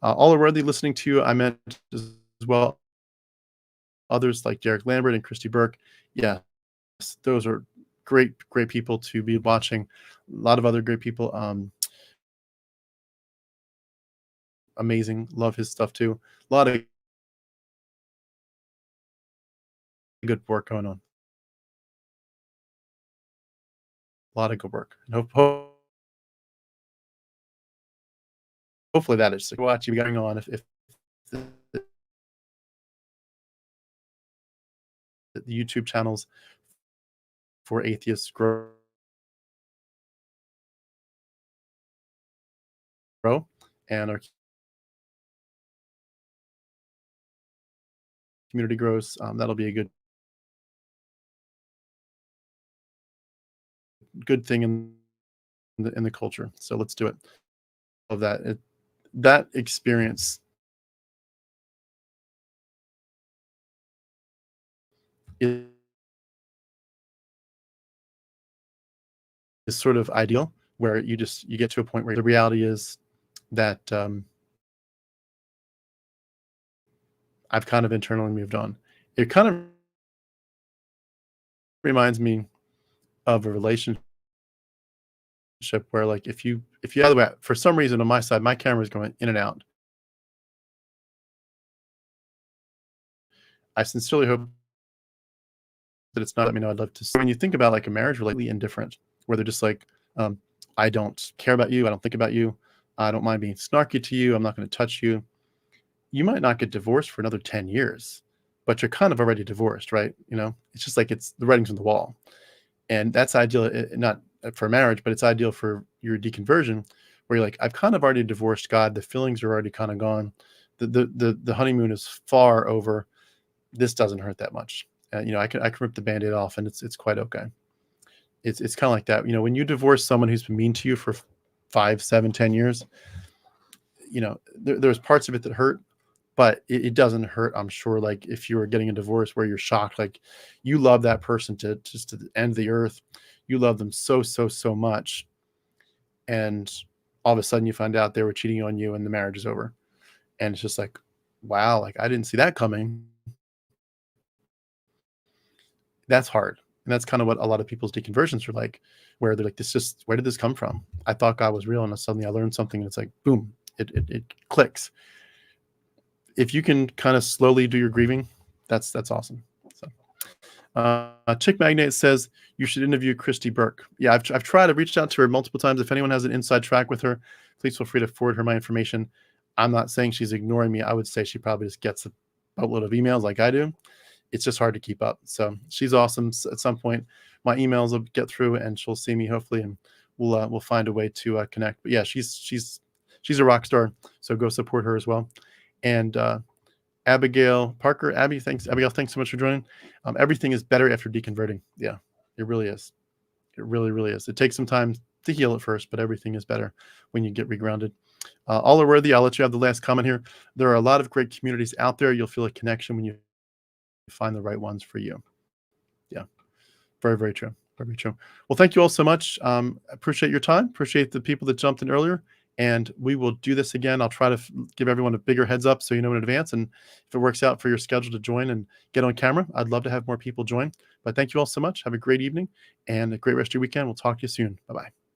All are worthy. Listening to you, I meant as well others like Derek Lambert and Christy Burke. Yes, those are great people to be watching. A lot of other great people. Amazing. Love his stuff too. A lot of good work going on. A lot of good work. And hopefully that is watching going on. If the YouTube channels for atheists grow and our community grows, that'll be a good thing in the culture. So let's do it. Of that, that experience is sort of ideal, where you get to a point where the reality is that I've kind of internally moved on. It kind of reminds me of a relationship where, like, if you by the way, for some reason on my side, my camera is going in and out. I sincerely hope that it's not. Let me know. I'd love to. When you think about like a marriage, really indifferent, where they're just like, I don't care about you. I don't think about you. I don't mind being snarky to you. I'm not going to touch you. You might not get divorced for another 10 years, but you're kind of already divorced, right? You know, it's just like it's the writing's on the wall. And that's ideal, not for marriage, but it's ideal for your deconversion, where you're like, I've kind of already divorced God. The feelings are already kind of gone. The honeymoon is far over. This doesn't hurt that much. You know, I can rip the Band-Aid off, and it's quite okay. It's kind of like that. You know, when you divorce someone who's been mean to you for 5, 7, 10 years, you know, there's parts of it that hurt, but it doesn't hurt. I'm sure, like if you were getting a divorce where you're shocked, like you love that person to the end of the earth, you love them so much, and all of a sudden you find out they were cheating on you and the marriage is over, and it's just like, wow, like I didn't see that coming. That's hard. And that's kind of what a lot of people's deconversions are like, where they're like, where did this come from? I thought God was real, and suddenly I learned something, and it's like, boom, it clicks. If you can kind of slowly do your grieving, that's awesome. So, Chick Magnate says you should interview Christy Burke. Yeah, I've tried. I've reached out to her multiple times. If anyone has an inside track with her, please feel free to forward her my information. I'm not saying she's ignoring me. I would say she probably just gets a boatload of emails like I do. It's just hard to keep up. So she's awesome. At some point, my emails will get through, and she'll see me hopefully, and we'll find a way to connect. But yeah, she's a rock star. So go support her as well. And Abigail Parker, Abigail, thanks so much for joining. Everything is better after deconverting. Yeah, it really is. It really is. It takes some time to heal at first, but everything is better when you get regrounded. All are worthy. I'll let you have the last comment here. There are a lot of great communities out there. You'll feel a connection when you find the right ones for you. Yeah, very true. Very true. Well, thank you all so much. Appreciate your time. Appreciate the people that jumped in earlier. And we will do this again. I'll try to give everyone a bigger heads up so you know in advance. And if it works out for your schedule to join and get on camera, I'd love to have more people join. But thank you all so much. Have a great evening and a great rest of your weekend. We'll talk to you soon. Bye-bye.